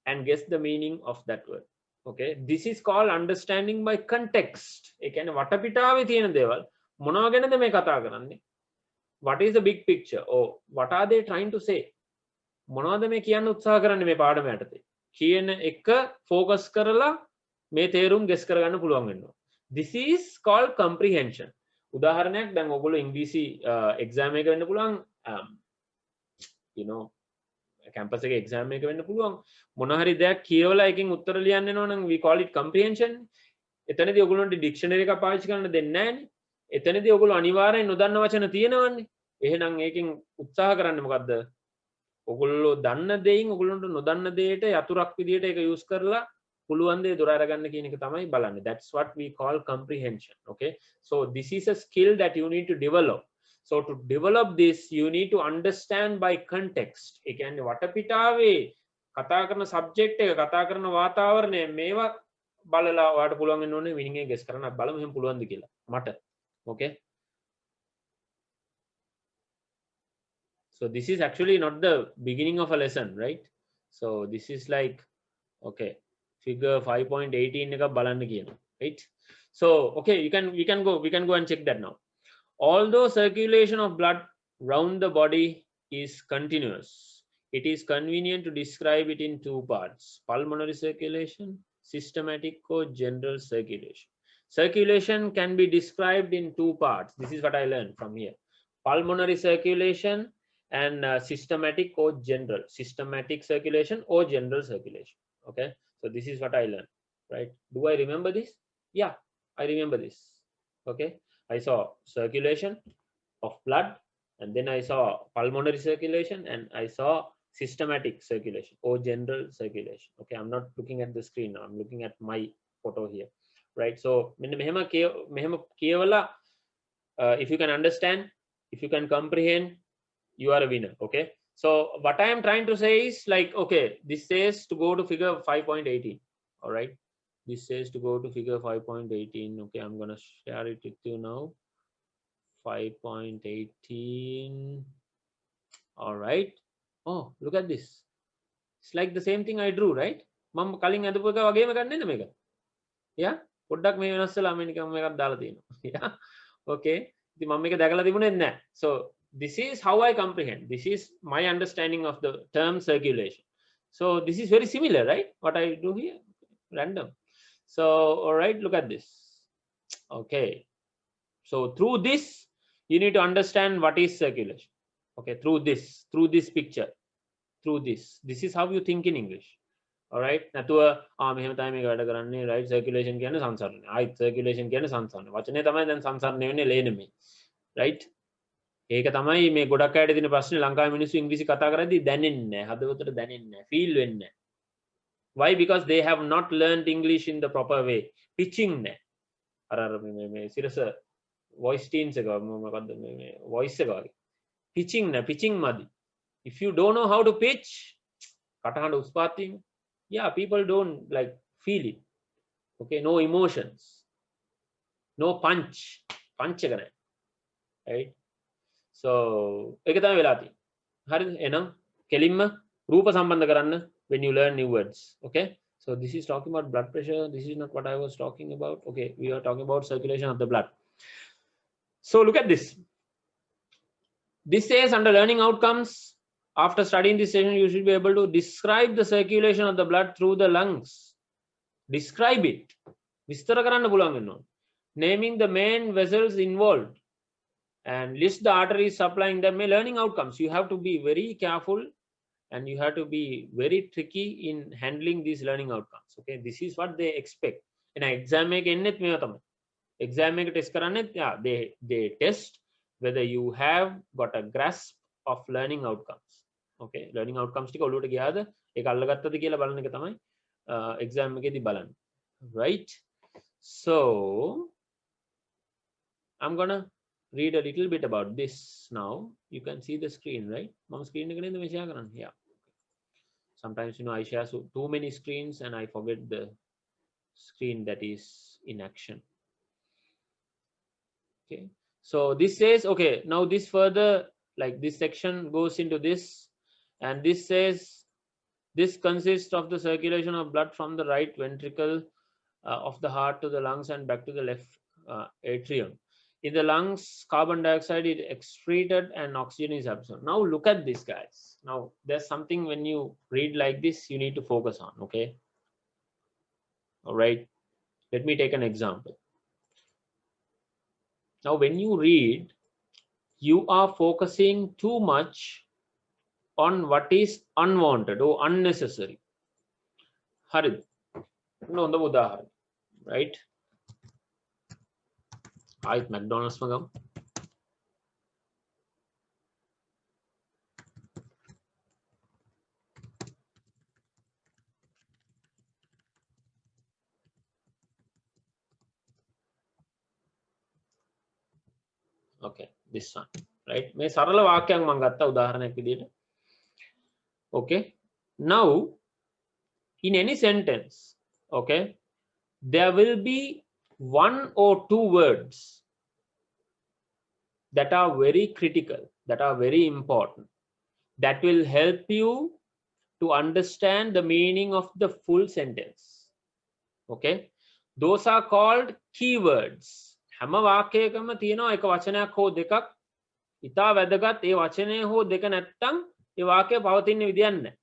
and guess the meaning of that word. Okay, this is called understanding by context. ඒ කියන්නේ වටපිටාවේ තියෙන දේවල් මොනවා ගැනද මේ කතා කරන්නේ? What is the big picture? Or what are they trying to say? මොනවද මේ කියන්න උත්සාහ කරන්නේ මේ පාඩම යටතේ? කියන එක focus කරලා මේ තේරුම් guess කරගන්න පුළුවන් වෙනවා. This is called comprehension. උදාහරණයක් දැන් ඔයගොල්ලෝ ඉංග්‍රීසි exam එක වෙන්න පුළුවන් you know campus එකේ exam එක වෙන්න පුළුවන් මොන හරි දෙයක් කියවලා එකකින් උත්තර ලියන්න එනවා නම් we call it comprehension. එතනදී ඔයගොල්ලන්ට dictionary එක පාවිච්චි කරන්න දෙන්නේ නැහැනේ. එතනදී ඔයගොල්ලෝ අනිවාර්යෙන් නොදන්න වචන තියෙනවන්නේ. එහෙනම් ඒකෙන් උත්සාහ කරන්නේ මොකද්ද? ඔයගොල්ලෝ දන්න දෙයින් ඔයගොල්ලන්ට නොදන්න දෙයට යතුරක් විදියට ඒක use කරලා පුළුවන් දේ දොර අරගන්න කියන එක තමයි බලන්නේ. That's what we call comprehension. Okay, so this is a skill that you need to develop. So to develop this you need to understand by context. ඒ කියන්නේ වටපිටාවේ කතා කරන subject එක කතා කරන වාතාවරණය මේවා බලලා ඔයාලට පුළුවන් වෙන්න ඕනේ meaning එක guess කරන්න. බලමු එහෙම පුළුවන්ද කියලා මට. Okay, so this is actually not the beginning of a lesson, right? So this is like okay figure 5.18 එක බලන්න කියනවා, right? So okay, we can go and check that now. Although circulation of blood round the body is continuous, it is convenient to describe it in two parts: pulmonary circulation, systematic or general circulation. Circulation can be described in two parts. This is what I learned from here: pulmonary circulation and systematic or general. Systematic circulation or general circulation. Okay, so this is what I learned, right? Do I remember this? Yeah, I remember this. Okay, I saw circulation of blood, and then I saw pulmonary circulation, and I saw systematic circulation or general circulation. Okay, I'm not looking at the screen now, I'm looking at my photo here, right? So මෙහෙම කියවලා if you can understand, if you can comprehend, you are a winner. Okay, so what I am trying to say is like, okay, this says to go to figure 5.18. all right, this says to go to figure 5.18. okay, I'm gonna share it with you now. 5.18. all right, oh look at this, it's like the same thing I drew, right? මම කලින් අදපු එක වගේම ගන්න නේද මේක? yeah, පොඩ්ඩක් මේ වෙනස් වෙලා මම නිකන් මේකක් දාලා තියෙනවා. yeah, okay, ඉතින් මම මේක දැකලා තිබුණේ නැහැ. So this is how I comprehend, this is my understanding of the term circulation. So this is very similar, right? What I do here, random. So all right, look at this. Okay, so through this you need to understand what is circulation. Okay, through this picture, through this is how you think in English. all right, නැතුව මෙහෙම තමයි මේක වැඩ කරන්නේ, right? circulation කියන්නේ සංසරණය, ආයි circulation කියන්නේ සංසරණය. වචනේ තමයි දැන් සංසරණය වෙන්නේ, ලේ නෙමෙයි, right? ඒක තමයි මේ ගොඩක් අයට තියෙන ප්‍රශ්නේ. ලංකාවේ මිනිස්සු ඉංග්‍රීසි කතා කරද්දී දැනෙන්නේ නැහැ, හදවතට දැනෙන්නේ නැහැ, feel වෙන්නේ නැහැ. Why? Because they have not learned English in the proper way. Pitching නැහැ. අර මේ සිරස voice teams එක මොකද්ද මේ voice එක වගේ. Pitching නැහැ, pitching මදි. If you don't know how to pitch, කටහඬ උස්පාත් වීම, yeah, people don't like feel it. okay, no emotions, no punch එක නැහැ, right? so ඒක තමයි වෙලා තියෙන්නේ. හරිද? එහෙනම් කෙලින්ම රූප සම්බන්ධ කරන්න when you learn new words. okay, so this is talking about blood pressure, this is not what I was talking about. okay, we are talking about circulation of the blood. So look at this. This says under learning outcomes, after studying this session you should be able to describe the circulation of the blood through the lungs. Describe it, විස්තර කරන්න පුළුවන් වෙනවා. Naming the main vessels involved and list the arteries supplying them. Learning outcomes, you have to be very careful and you have to be very tricky in handling these learning outcomes. okay, this is what they expect. in an exam එක එන්නෙත් මේවා තමයි. exam එක test කරන්නේ, yeah, they test whether you have got a grasp of learning outcomes. Okay, learning outcomes ටික ඔලුවට ගියාද ඒක අල්ලගත්තද කියලා බලන එක තමයි exam එකේදී බලන්න. Right? So I'm gonna read a little bit about this now. You can see the screen, right? මම screen එක නේද මේ share කරන්නේ? Yeah. Sometimes, you know, I share too many screens and I forget the screen that is in action. Okay, so this says, okay, now this further, like this section goes into this, and this says this consists of the circulation of blood from the right ventricle of the heart to the lungs and back to the left atrium. In the lungs, carbon dioxide is excreted and oxygen is absorbed. Now look at this, guys. Now there's something when you read like this you need to focus on. Okay, all right, let me take an example. Now when you read, you are focusing too much on what is unwanted or unnecessary. Harid, no, the udahara, right? Right, McDonald's magam. Okay, this one, right? මේ සරල වාක්‍යයක් මම ගත්තා උදාහරණයක් විදිහට. Okay, now in any sentence, okay, there will be one or two words that are very critical, that are very important, that will help you to understand the meaning of the full sentence. Okay, those are called keywords. හැම වාක්‍යයකම තියෙනවා එක වචනයක් හෝ දෙකක් ඉතා වැදගත්. ඒ වචනය හෝ දෙක නැත්තම් ඒ වාක්‍යය පවතින විදියක් නැහැ.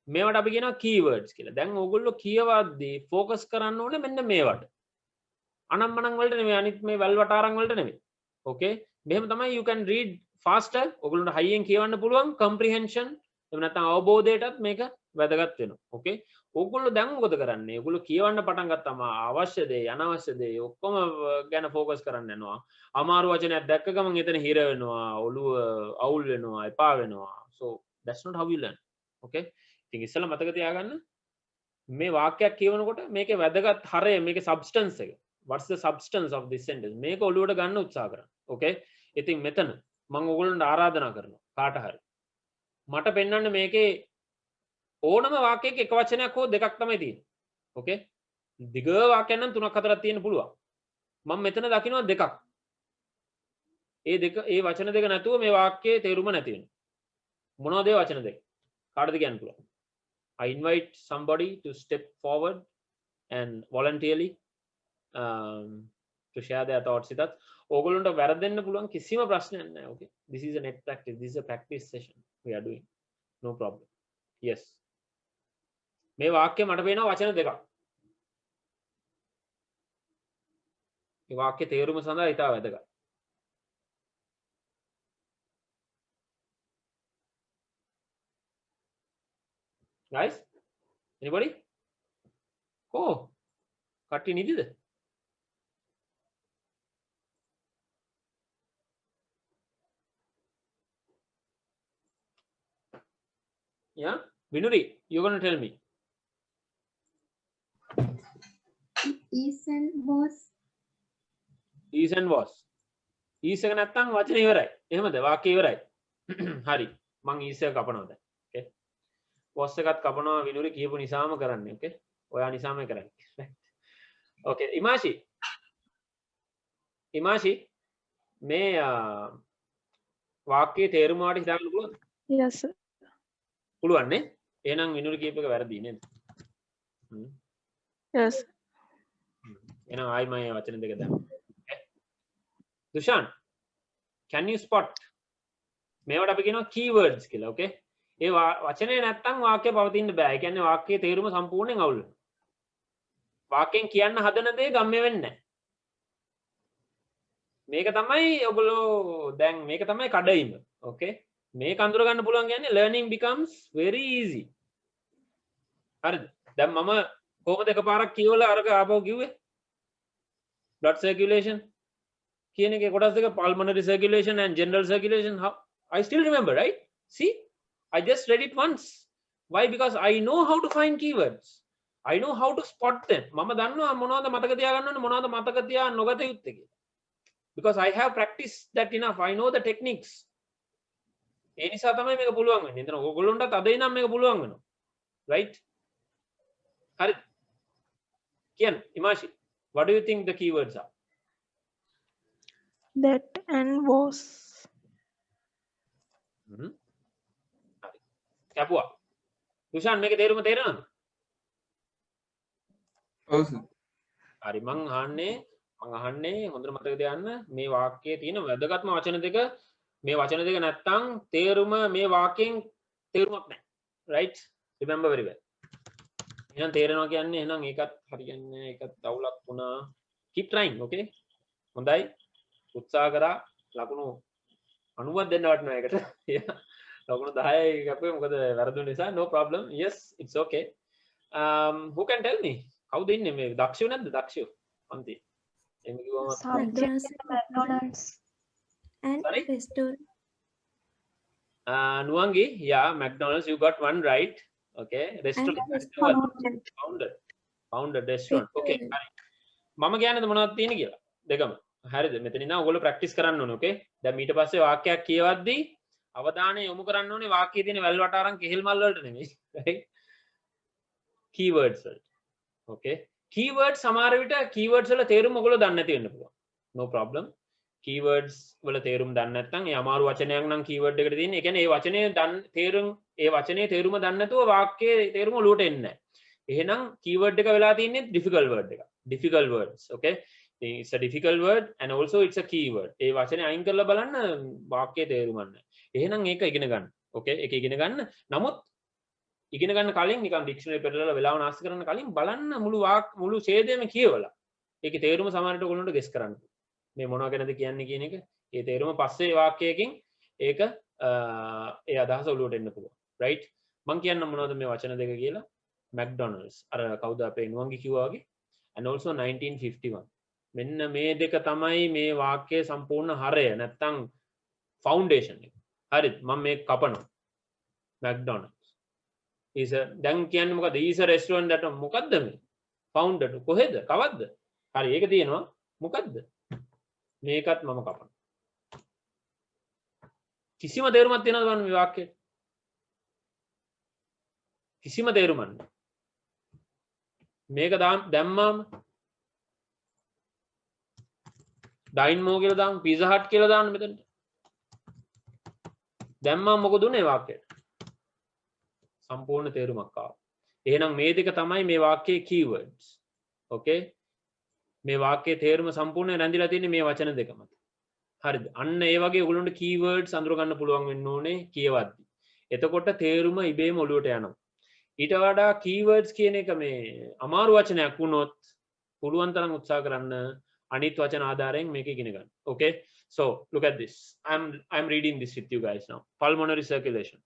මේවට අපි කියනවා keywords කියලා. දැන් ඕගොල්ලෝ කියවද්දී focus කරන්න ඕනේ මෙන්න මේවට. අනම්මනම් වලට නෙමෙයි, අනිත් මේ වැල් වටාරම් වලට නෙමෙයි. Okay, මෙහෙම තමයි you can read faster. ඔයගොල්ලන්ට හයියෙන් කියවන්න පුළුවන්. comprehension එහෙම නැත්නම් අවබෝධයටත් මේක වැදගත් වෙනවා. Okay, ඔයගොල්ලෝ දැන් මොකද කරන්නේ? ඔයගොල්ලෝ කියවන්න පටන් ගත්තම අවශ්‍ය දේ අනවශ්‍ය දේ ඔක්කොම ගැන focus කරන්න යනවා. අමාරු වචනයක් දැක්ක ගමන් එතන හිර වෙනවා, ඔළුව අවුල් වෙනවා, එපා වෙනවා. So that's not how you learn. Okay, ඉතින් ඉස්සෙල්ලා මතක තියාගන්න මේ වාක්‍යයක් කියවනකොට මේකේ වැදගත් හරය, මේකේ substance එක. What's the substance of this sentence? මේක ඔළුවට ගන්න උත්සාහ කරන්න. Okay, ඉතින් මෙතන මම ඔයගොල්ලන්ට ආරාධනා කරනවා කාට හරි මට පෙන්වන්න මේකේ ඕනම වාක්‍යයක එක වචනයක් හෝ දෙකක් තමයි තියෙන්නේ. Okay, දිග වාක්‍යයක් නම් තුනක් හතරක් තියෙන්න පුළුවන්. මම මෙතන දකිනවා දෙකක්. ඒ දෙක, ඒ වචන දෙක නැතුව මේ වාක්‍යයේ තේරුම නැති වෙනවා. මොනවද ඒ වචන දෙක? කාටද කියන්න පුළුවන්? I invite somebody to step forward and voluntarily to share their thoughts with us. ඕගොල්ලන්ට වැරදෙන්න පුළුවන්, කිසිම ප්‍රශ්නයක් නැහැ. Okay, this is a net practice, this is a practice session we are doing, no problem. Yes, මේ වාක්‍ය මට පේනවා වචන දෙකක්. මේ වාක්‍ය තේරුම සඳහා ඉතා වැදගත්. Guys, anybody? Oh, කට්ටිය නිදිද? Yeah, Vinuri, you're going to tell me. Is and was. Is and was. Is එක නැත්තම් වචන ඉවරයි. එහෙමද? වාක්‍ය ඉවරයි. හරි. මං is එක කපනවා දැන්. Okay. was එකත් කපනවා විනුරි කියපු නිසාම කරන්නේ. Okay. ඔයා නිසාම කරන්නේ. Right. Okay, Imashi. Imashi, මේ වාක්‍යයේ තේරුම වලට හිතන්න පුළුවන්ද? Yes, sir. පුළුවන් නේ? එහෙනම් විනුරි කියප එක වැරදි නේද? Yes. එහෙනම් ආයි මම වචන දෙක දාන්න. Okay. Dushan, can you spot? මේවට අපි කියනවා keywords කියලා. Okay. ඒ වචනේ නැත්තම් වාක්‍යය පවතින්න බෑ. ඒ කියන්නේ වාක්‍යයේ තේරුම සම්පූර්ණයෙන් අවුල් වෙනවා. වාක්‍යයෙන් කියන්න හදන දේ ගම්ම්‍ය වෙන්නේ නැහැ. මේක තමයි ඔයගොල්ලෝ දැන් මේක තමයි කඩයිම. Okay. මේක අඳුර ගන්න පුළුවන් කියන්නේ learning becomes very easy. හරිද? දැන් මම කොහොමද එකපාරක් කියවලා අරක ආපහු කිව්වේ? blood circulation කියන එකේ කොටස් දෙක pulmonary circulation and general circulation. How I still remember, right? See, I just read it once. Why? Because I know how to find keywords. I know how to spot them. මම දන්නවා මොනවද මතක තියාගන්න ඕනේ මොනවද මතක තියා නොගත යුත්තේ කියලා. Because I have practiced that enough. I know the techniques. ඒ නිසා තමයි මේක පුළුවන් වෙන්නේ. එතන ඕගොල්ලොන්ටත් අද ඉඳන් මේක පුළුවන් වෙනවා. Right? හරි. කියන්න ඉමාෂි. What do you think the keywords are? That and was. හරි. කැපුවා. දුෂාන් මේකේ තේරුම තේරෙනවද? ඔව් සර්. හරි මං අහන්නේ හොඳට මතක තියාගන්න මේ වාක්‍යයේ තියෙන වැදගත්ම වචන දෙක මේ වචන දෙක නැත්තම් තේරුම මේ වාක්‍යයෙන් තේරුමක් නැහැ. Right? Remember very well. එහෙනම් තේරෙනවා කියන්නේ එහෙනම් ඒකත් හරියන්නේ ඒකත් දවුලක් වුණා. Keep trying, okay? හොඳයි. උත්සාහ කරා ලකුණු 90ක් දෙන්න වටනවා ඒකට. ලකුණු 10යි කැපුවේ මොකද වැරදුන නිසා. No problem. Yes, it's okay. Who can tell me? කවුද ඉන්නේ මේ දක්ෂයෝ නැද්ද දක්ෂයෝ? අන්ති. එහෙම කිව්වම Subject McDonald's. And Sorry? restaurant. Nuangi, yeah, McDonald's, you got one right. Okay, restaurant. Founded restaurant. Okay, හරි. මම කියන්නද මොනවද තියෙන්නේ කියලා? දෙකම. හරිද? මෙතන ඉඳන් ඔයගොල්ලෝ ප්‍රැක්ටිස් කරන්න ඕනේ, okay? දැන් ඊට පස්සේ වාක්‍යයක් කියවද්දී අවධානය යොමු කරන්න ඕනේ වාක්‍යයේ තියෙන වැල් වටාරම් කෙහෙල් මල් වලට නෙමෙයි. right? Keywords වලට. Okay? Keywords සමහර විට keywords වල තේරුම ඔයගොල්ලෝ දන්නේ නැති වෙන්න පුළුවන්. No problem. Keywords වල තේරුම් දන්නේ නැත්නම් ඒ අමාරු වචනයක් නම් keyword එකට තියෙන්නේ. ඒ කියන්නේ ඒ වචනේ වචනේ තේරුම දන්නේ නැතුව වාක්‍යයේ තේරුම ඔලුවට එන්නේ නැහැ. එහෙනම් keyword එක වෙලා තින්නේ difficult word එක. Difficult words. Okay? It's a difficult word and also it's a keyword. ඒ වචනේ අයින් කරලා බලන්න වාක්‍යයේ තේරුම නැහැ. එහෙනම් ඒක ඉගෙන ගන්න. Okay? ඒක ඉගෙන ගන්න. නමුත් ඉගෙන ගන්න කලින් නිකන් ඩික්ෂනරි පෙරලලා වෙලාව නාස්ති කරන්න කලින් බලන්න මුළු ඡේදයම කියවලා. ඒකේ තේරුම සමහරට ඔයගොල්ලන්ට ගෙස් කරන්න. මේ මොනවා ගැනද කියන්නේ කියන එක ඒ තේරුම පස්සේ වාක්‍යයකින් ඒක ඒ අදහස ඔලුවට එන්න පුළුවන්. right? මම කියන්න මොනවද මේ වචන දෙක කියලා? McDonald's. අර කවුද අපේ නුවන්ගි කිව්වා වගේ. and also 1951. මෙන්න මේ දෙක තමයි මේ වාක්‍යයේ සම්පූර්ණ හරය නැත්තම් ෆවුන්ඩේෂන් එක. හරිද? මම මේක කපනවා. McDonald's. is a දැන් කියන්නේ මොකද? is a restaurant that මොකද්ද මේ? founded කොහෙද? කවද්ද? හරි ඒක තියෙනවා. මොකද්ද? මේකත් මම කපනවා. කිසිම තේරුමක් තියනවද බලන්න මේ වාක්‍යයට? කිසිම තේරුමක් නැහැ. මේක දැම්මාම ඩයින් මෝ කියලා දාමු, පීසා හට් කියලා දාන්න මෙතනට. දැම්මාම මොකද උනේ වාක්‍යයට? සම්පූර්ණ තේරුමක් ආවා. එහෙනම් මේ දෙක තමයි මේ වාක්‍යයේ keywords. Okay? මේ වාක්‍යයේ තේරුම සම්පූර්ණයෙන් රැඳිලා තියෙන්නේ මේ වචන දෙක මත. හරිද? අන්න ඒ වගේ ඔයගොල්ලන්ට keywords අඳුර ගන්න පුළුවන් වෙන්න ඕනේ කියවද්දි. එතකොට තේරුම ඉබේම ඔලුවට යනවා. ඊට වඩා keywords කියන එක මේ අමාරු වචනයක් වුණොත් පුළුවන් තරම් උත්සාහ කරන්න අනිත් වචන ආධාරයෙන් මේක ඉගෙන ගන්න. Okay? So, look at this. I'm reading this with you guys now. Pulmonary circulation.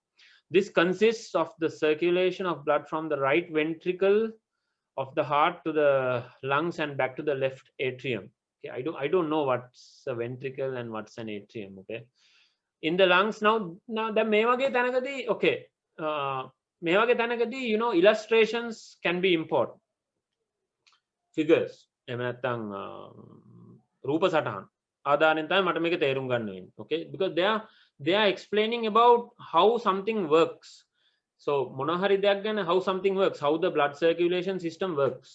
This consists of the circulation of blood from the right ventricle of the heart to the lungs and back to the left atrium. Okay, I don't know what's a ventricle and what's an atrium. Okay, in the lungs now the මේ වගේ තැනකදී okay මේ වගේ තැනකදී you know illustrations can be important. Figures එහෙම නැත්නම් රූප සටහන් ආදානෙන් තමයි මට මේක තේරුම් ගන්න වෙන්නේ. Okay, because they are explaining about how something works. So මොනවා හරි දෙයක් ගැන how something works, how the blood circulation system works.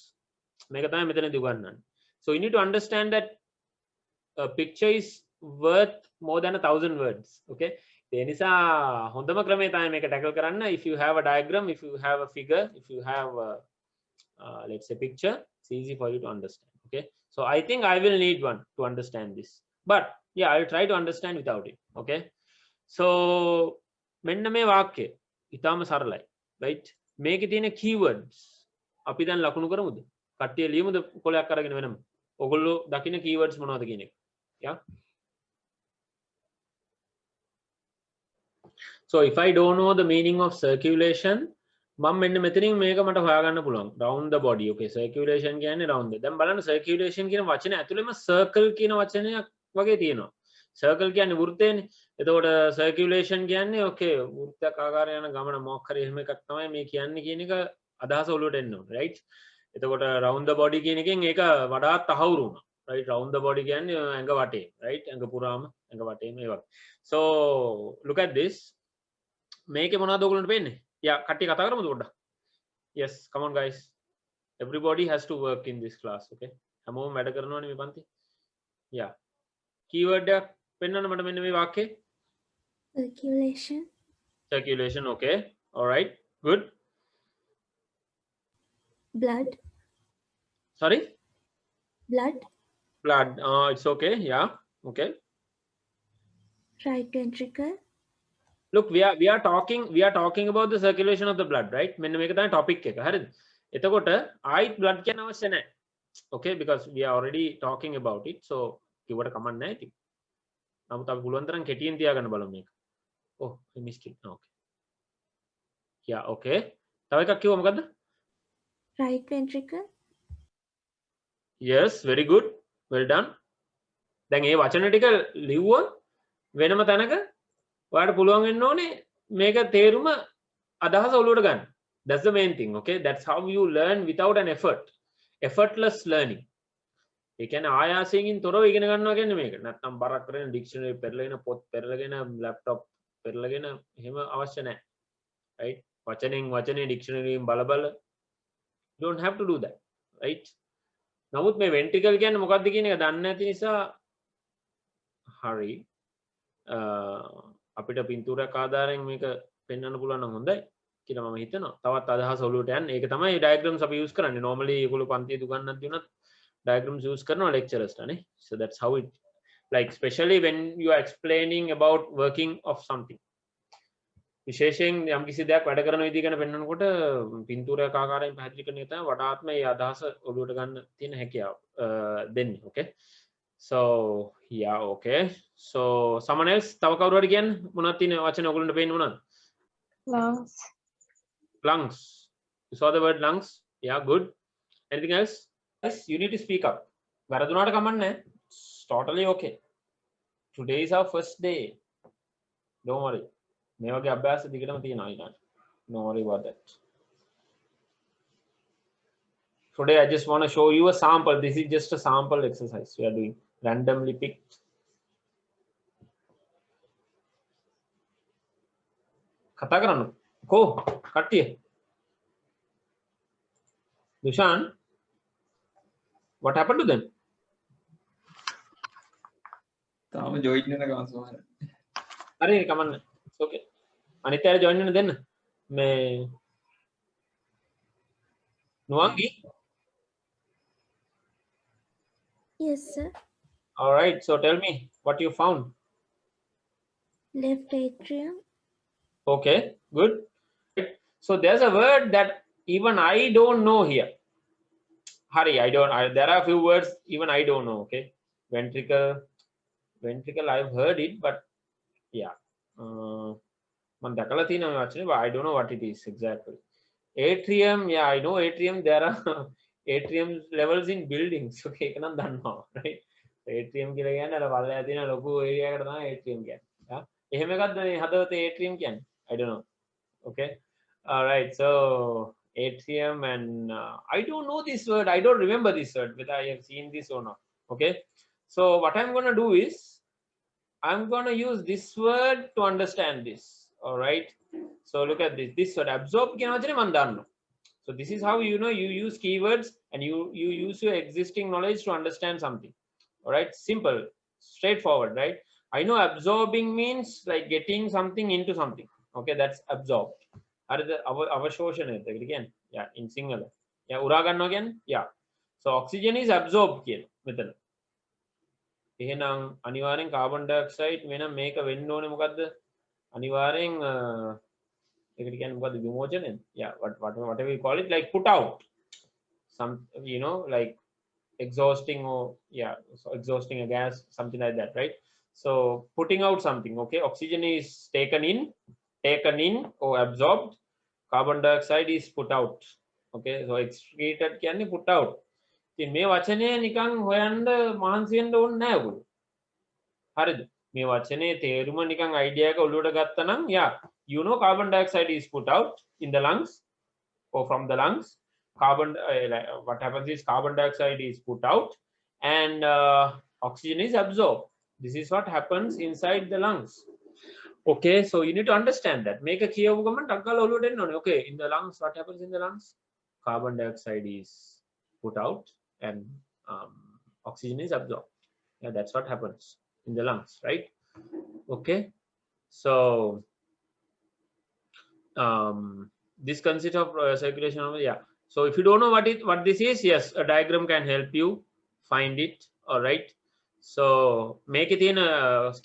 මේක තමයි මෙතනදී උගන්වන්නේ. So you need to understand that a picture is worth more than 1,000 words. Okay? ඒ නිසා හොඳම ක්‍රමය තමයි මේක tackle කරන්න. If you have a diagram, if you have a figure, if you have a, let's say picture, it's easy for you to understand. Okay? So I think I will need one to understand this. But yeah, I will try to understand without it. Okay? So මෙන්න මේ වාක්‍යය ඉතාම සරලයි. right? මේකේ තියෙන keywords අපි දැන් ලකුණු කරමුද? කට්ටිය ලියමුද කොලයක් අරගෙන වෙනම? ඔයගොල්ලෝ දකින්න keywords මොනවද කියන එක. yeah? So if I don't know the meaning of circulation, මම මෙන්න මෙතනින් මේක මට හොයාගන්න පුළුවන්. round the body. okay, circulation කියන්නේ round the. දැන් බලන්න circulation කියන වචනේ ඇතුළෙම circle කියන වචනයක් වගේ තියෙනවා. සර්කල් කියන්නේ වෘත්තයනේ. එතකොට සර්කියුලේෂන් කියන්නේ ඕකේ වෘත්තාකාරය යන ගමන මොකක් හරි එහෙම එකක් තමයි මේ කියන්නේ කියන එක අදහස ඔලුවට එන්න ඕනේ right. එතකොට round the body කියන එකෙන් ඒක වඩාත් තහවුරු වුණා right. round the body කියන්නේ ඇඟ වටේ right. ඇඟ පුරාම ඇඟ වටේ මේ වගේ. so look at this. මේකේ මොනවද ඔයගොල්ලන්ට පේන්නේ? යා කට්ටිය කතා කරමුද පොඩ්ඩක්? yes come on guys. everybody has to work in this class okay. හැමෝම වැඩ කරනවානේ මේ පන්ති. yeah keyword එකක් පෙන්වන්න මට මෙන්න මේ වාක්‍යය. Circulation. Circulation okay. all right good. Blood. sorry Blood. blood it's okay yeah okay. Right ventricle. look we are talking about the circulation of the blood right. මෙන්න මේක තමයි topic එක හරිද. එතකොට ආයිත් blood කියන අවශ්‍ය නැහැ okay because we are already talking about it so කිව්වට කමක් නැහැ ඉතින්. නමුත් අපි පුළුවන් තරම් කෙටියෙන් තියාගන්න බලමු මේක. oh I missed it okay yeah okay. තව එකක් කිව්ව මොකද්ද? Right ventricle. yes very good well done. දැන් මේ වචන ටික ලිව්වොත් වෙනම තැනක ඔයාලට පුළුවන් වෙන්න ඕනේ මේක තේරුම අදහස ඔලුවට ගන්න. that's the main thing okay. that's how you learn without an effort. effortless learning. ඒ කියන්නේ ආයාසයෙන් තොරව ඉගෙන ගන්නවා කියන්නේ මේක. නැත්නම් බරක් කරගෙන ඩික්ෂනරි පෙරලගෙන පොත් පෙරලගෙන ලැප්ටොප් පෙරලගෙන එහෙම අවශ්‍ය නැහැ. right. වචනේ ඩික්ෂනරියෙන් බල you don't have to do that right. නමුත් මේ ventricle කියන්නේ මොකක්ද කියන එක දන්නේ නැති නිසා හරි අපිට පින්තූරයක් ආධාරයෙන් මේක පෙන්වන්න පුළුවන් නම් හොඳයි කියලා මම හිතනවා. තවත් අදහස් ඔලුවට යන්න. ඒක තමයි diagrams අපි use කරන්නේ. normally ඒගොල්ලෝ පන්තියේ දුගන්නත් දිනුනත් diagrams use කරනවා lecturers ට නේ. so that's how it like especially when you are explaining about working of something. විශේෂයෙන් යම් කිසි දෙයක් වැඩ කරන විදිහ ගැන පෙන්වනකොට පින්තූරයක ආකාරයෙන් පැහැදිලි කරන එක තමයි වඩාත්ම මේ අදහස ඔලුවට ගන්න තියෙන හැකියාව දෙන්නේ okay. so yeah okay so someone else තව කවුරු හරි කියන්න මොනවද තියෙන වචන ඔයගොල්ලන්ට පේන්නේ මොනවද? lungs. lungs. you saw the word lungs yeah good. anything else? yes you need to speak up. වැරදුනාට කමක් නැහැ. it's totally okay. today is our first day. don't worry. මේ වගේ අභ්‍යාස දිගටම තියෙනවා ඊට. no worry about that. today I just want to show you a sample. This is just a sample exercise we are doing. randomly picked. කතා කරන්න කෝ කට්ටිය. Dushan, what happened to them? තාම ජොයින් වෙන ගමන් සමහර. හරි කමන්න. it's okay. අනිත් අය ජොයින් වෙන්න දෙන්න. මේ නුවන්ගි. Yes, sir. all right so tell me what you found. Left atrium. okay good. so there's a word that even I don't know here. Hari there are a few words even I don't know okay. ventricle I've heard it but yeah man dakala thina me vachane but I don't know what it is exactly. atrium yeah I know atrium. there are atrium levels in buildings okay ඒක නම් දන්නවා right. atrium කියලා කියන්නේ අර පල්ලෙහා තියෙන ලොකු area එකට තමයි atrium කියන්නේ. yeah එහෙම එකක්ද මේ හදවතේ atrium කියන්නේ? I don't know okay. all right so atrium and I don't know this word. I don't remember this word whether I have seen this or not okay. so what I'm going to do is I'm going to use this word to understand this. all right so look at this word absorb කියන වචනේ මම දන්නවා. so this is how you know you use keywords and you use your existing knowledge to understand something. all right simple straightforward right. I know absorbing means like getting something into something okay. that's absorbed. හරිද අවශෝෂණය ඒකට කියන්නේ yeah in sinhala yeah උරා ගන්නවා කියන්නේ yeah. so oxygen is absorbed කියන මෙතන. එහෙනම් අනිවාර්යෙන් carbon dioxide වෙන මේක වෙන්න ඕනේ මොකද්ද? අනිවාර්යෙන් ඒකට කියන්නේ මොකද්ද විමෝචනය yeah whatever you call it like put out some you know like exhausting or yeah so exhausting a gas something like that right. so putting out something okay. oxygen is taken in or absorbed. carbon dioxide is put out okay. so excreted කියන්නේ put out. ඉතින් මේ වචනේ නිකන් හොයන්න මහන්සි වෙන්න ඕනේ නැහැ ඔයගොල්ලෝ. හරිද මේ වචනේ තේරුම නිකන් idea එක ඔලුවට ගත්තා නම් yeah you know carbon dioxide is put out in the lungs or from the lungs what happens is carbon dioxide is put out and oxygen is absorbed. This is what happens inside the lungs. Okay, so you need to understand that. Make a kiyawu gaman takkala oluwata enna one. Okay, in the lungs, what happens in the lungs? Carbon dioxide is put out and oxygen is absorbed. Yeah, that's what happens in the lungs, right? Okay, so this consists of circulation of yeah. So if you don't know what this is, yes, a diagram can help you find it. All right. So make it in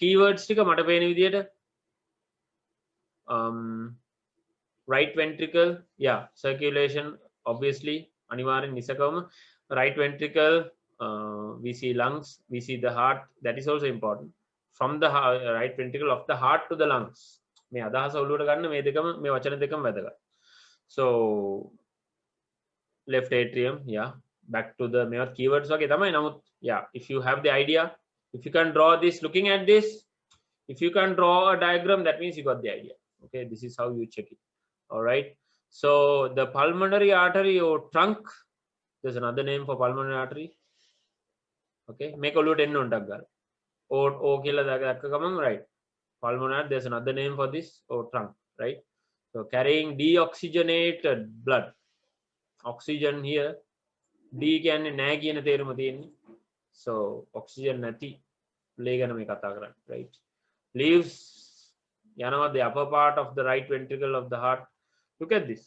keywords tika mata peyana widiyata right ventricle, yeah, circulation obviously aniwaren nisakawama right ventricle, we see lungs, we see the heart, that is also important. From the right ventricle of the heart to the lungs me adahasa uluwata ganna me dekama me wachana dekama wadaga. So left atrium, yeah, back to the me keywords wage thamai namuth yeah, if you have the idea, if you can draw this, looking at this, if you can draw a diagram, that means you got the idea. Okay, this is how you check it. All right, so the pulmonary artery or trunk, there's another name for pulmonary artery. Okay, make a loot end on daggal o killa dakka gamam, right? Pulmonary, there's another name for this, or trunk, right? So carrying deoxygenated blood, oxygen here D කියන්නේ නෑ කියන තේරුම තියෙන්නේ. So oxygen නැති ලේ ගැන මේ කතා කරන්නේ, right? Leaves යනවා the upper part of the right ventricle of the heart. Look at this.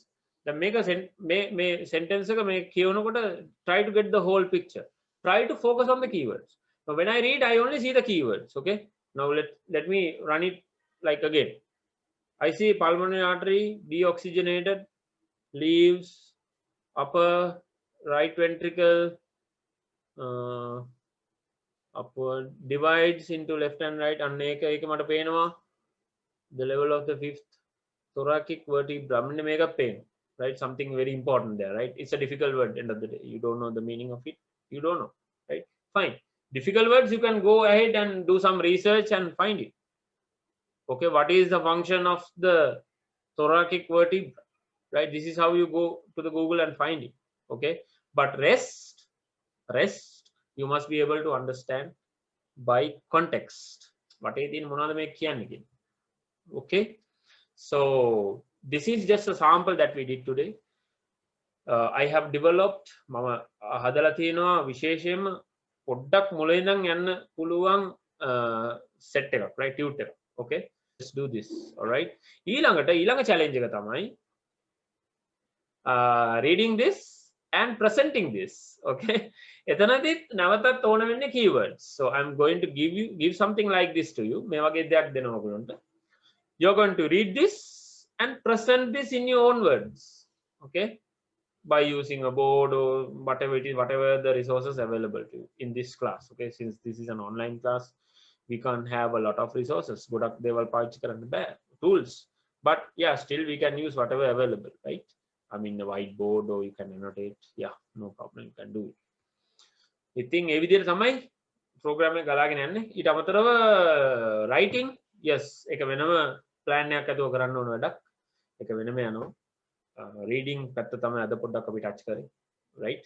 Then make a sentence එක මේ කියවනකොට try to get the whole picture. Try to focus on the keywords. So when I read, I only see the keywords. Okay. Now let me run it like again. I see pulmonary artery, deoxygenated, leaves, upper right ventricle, upward, divides into left and right. And එක මට පේනවා the level of the fifth thoracic vertebra. Make a pain, right? Something very important there, right? It's a difficult word. End of the day, you don't know the meaning of it. You don't know, right? Fine. Difficult words, you can go ahead and do some research and find it. Okay, what is the function of the thoracic vertebra, right? This is how you go to the Google and find it. Okay, but rest you must be able to understand by context. What is in monada me kiyanne. Okay, so this is just a sample that we did today. I have developed mama hadala thiyenawa visheshenma poddak mula indan yanna puluwan set එකක්, right? Tute එකක්. Okay, let's do this. All right, ඊළඟ challenge එක තමයි reading this and presenting this. Okay, එතනදිත් නැවතත් ඕන වෙන්නේ keywords. So I'm going to give something like this to you. මේ වගේ දෙයක් දෙනවා ඔයගොල්ලන්ට. You're going to read this and present this in your own words. Okay, by using a board or whatever it is, whatever the resources available to you in this class. Okay, since this is an online class, we can't have a lot of resources. Godak deval පාවිච්චි කරන්න බෑ tools, but yeah, still we can use whatever available, right? I mean the whiteboard, or you can annotate. Yeah, no problem, you can do it. ඉතින් ඒ විදිහට තමයි program එක ගලාගෙන යන්නේ. ඊට අමතරව writing, yes, එක වෙනම plan එකක් අතව කරන්න ඕන වැඩක්. එක වෙනම යනවා. Reading පැත්ත තමයි අද පොඩ්ඩක් අපි touch කරේ, right?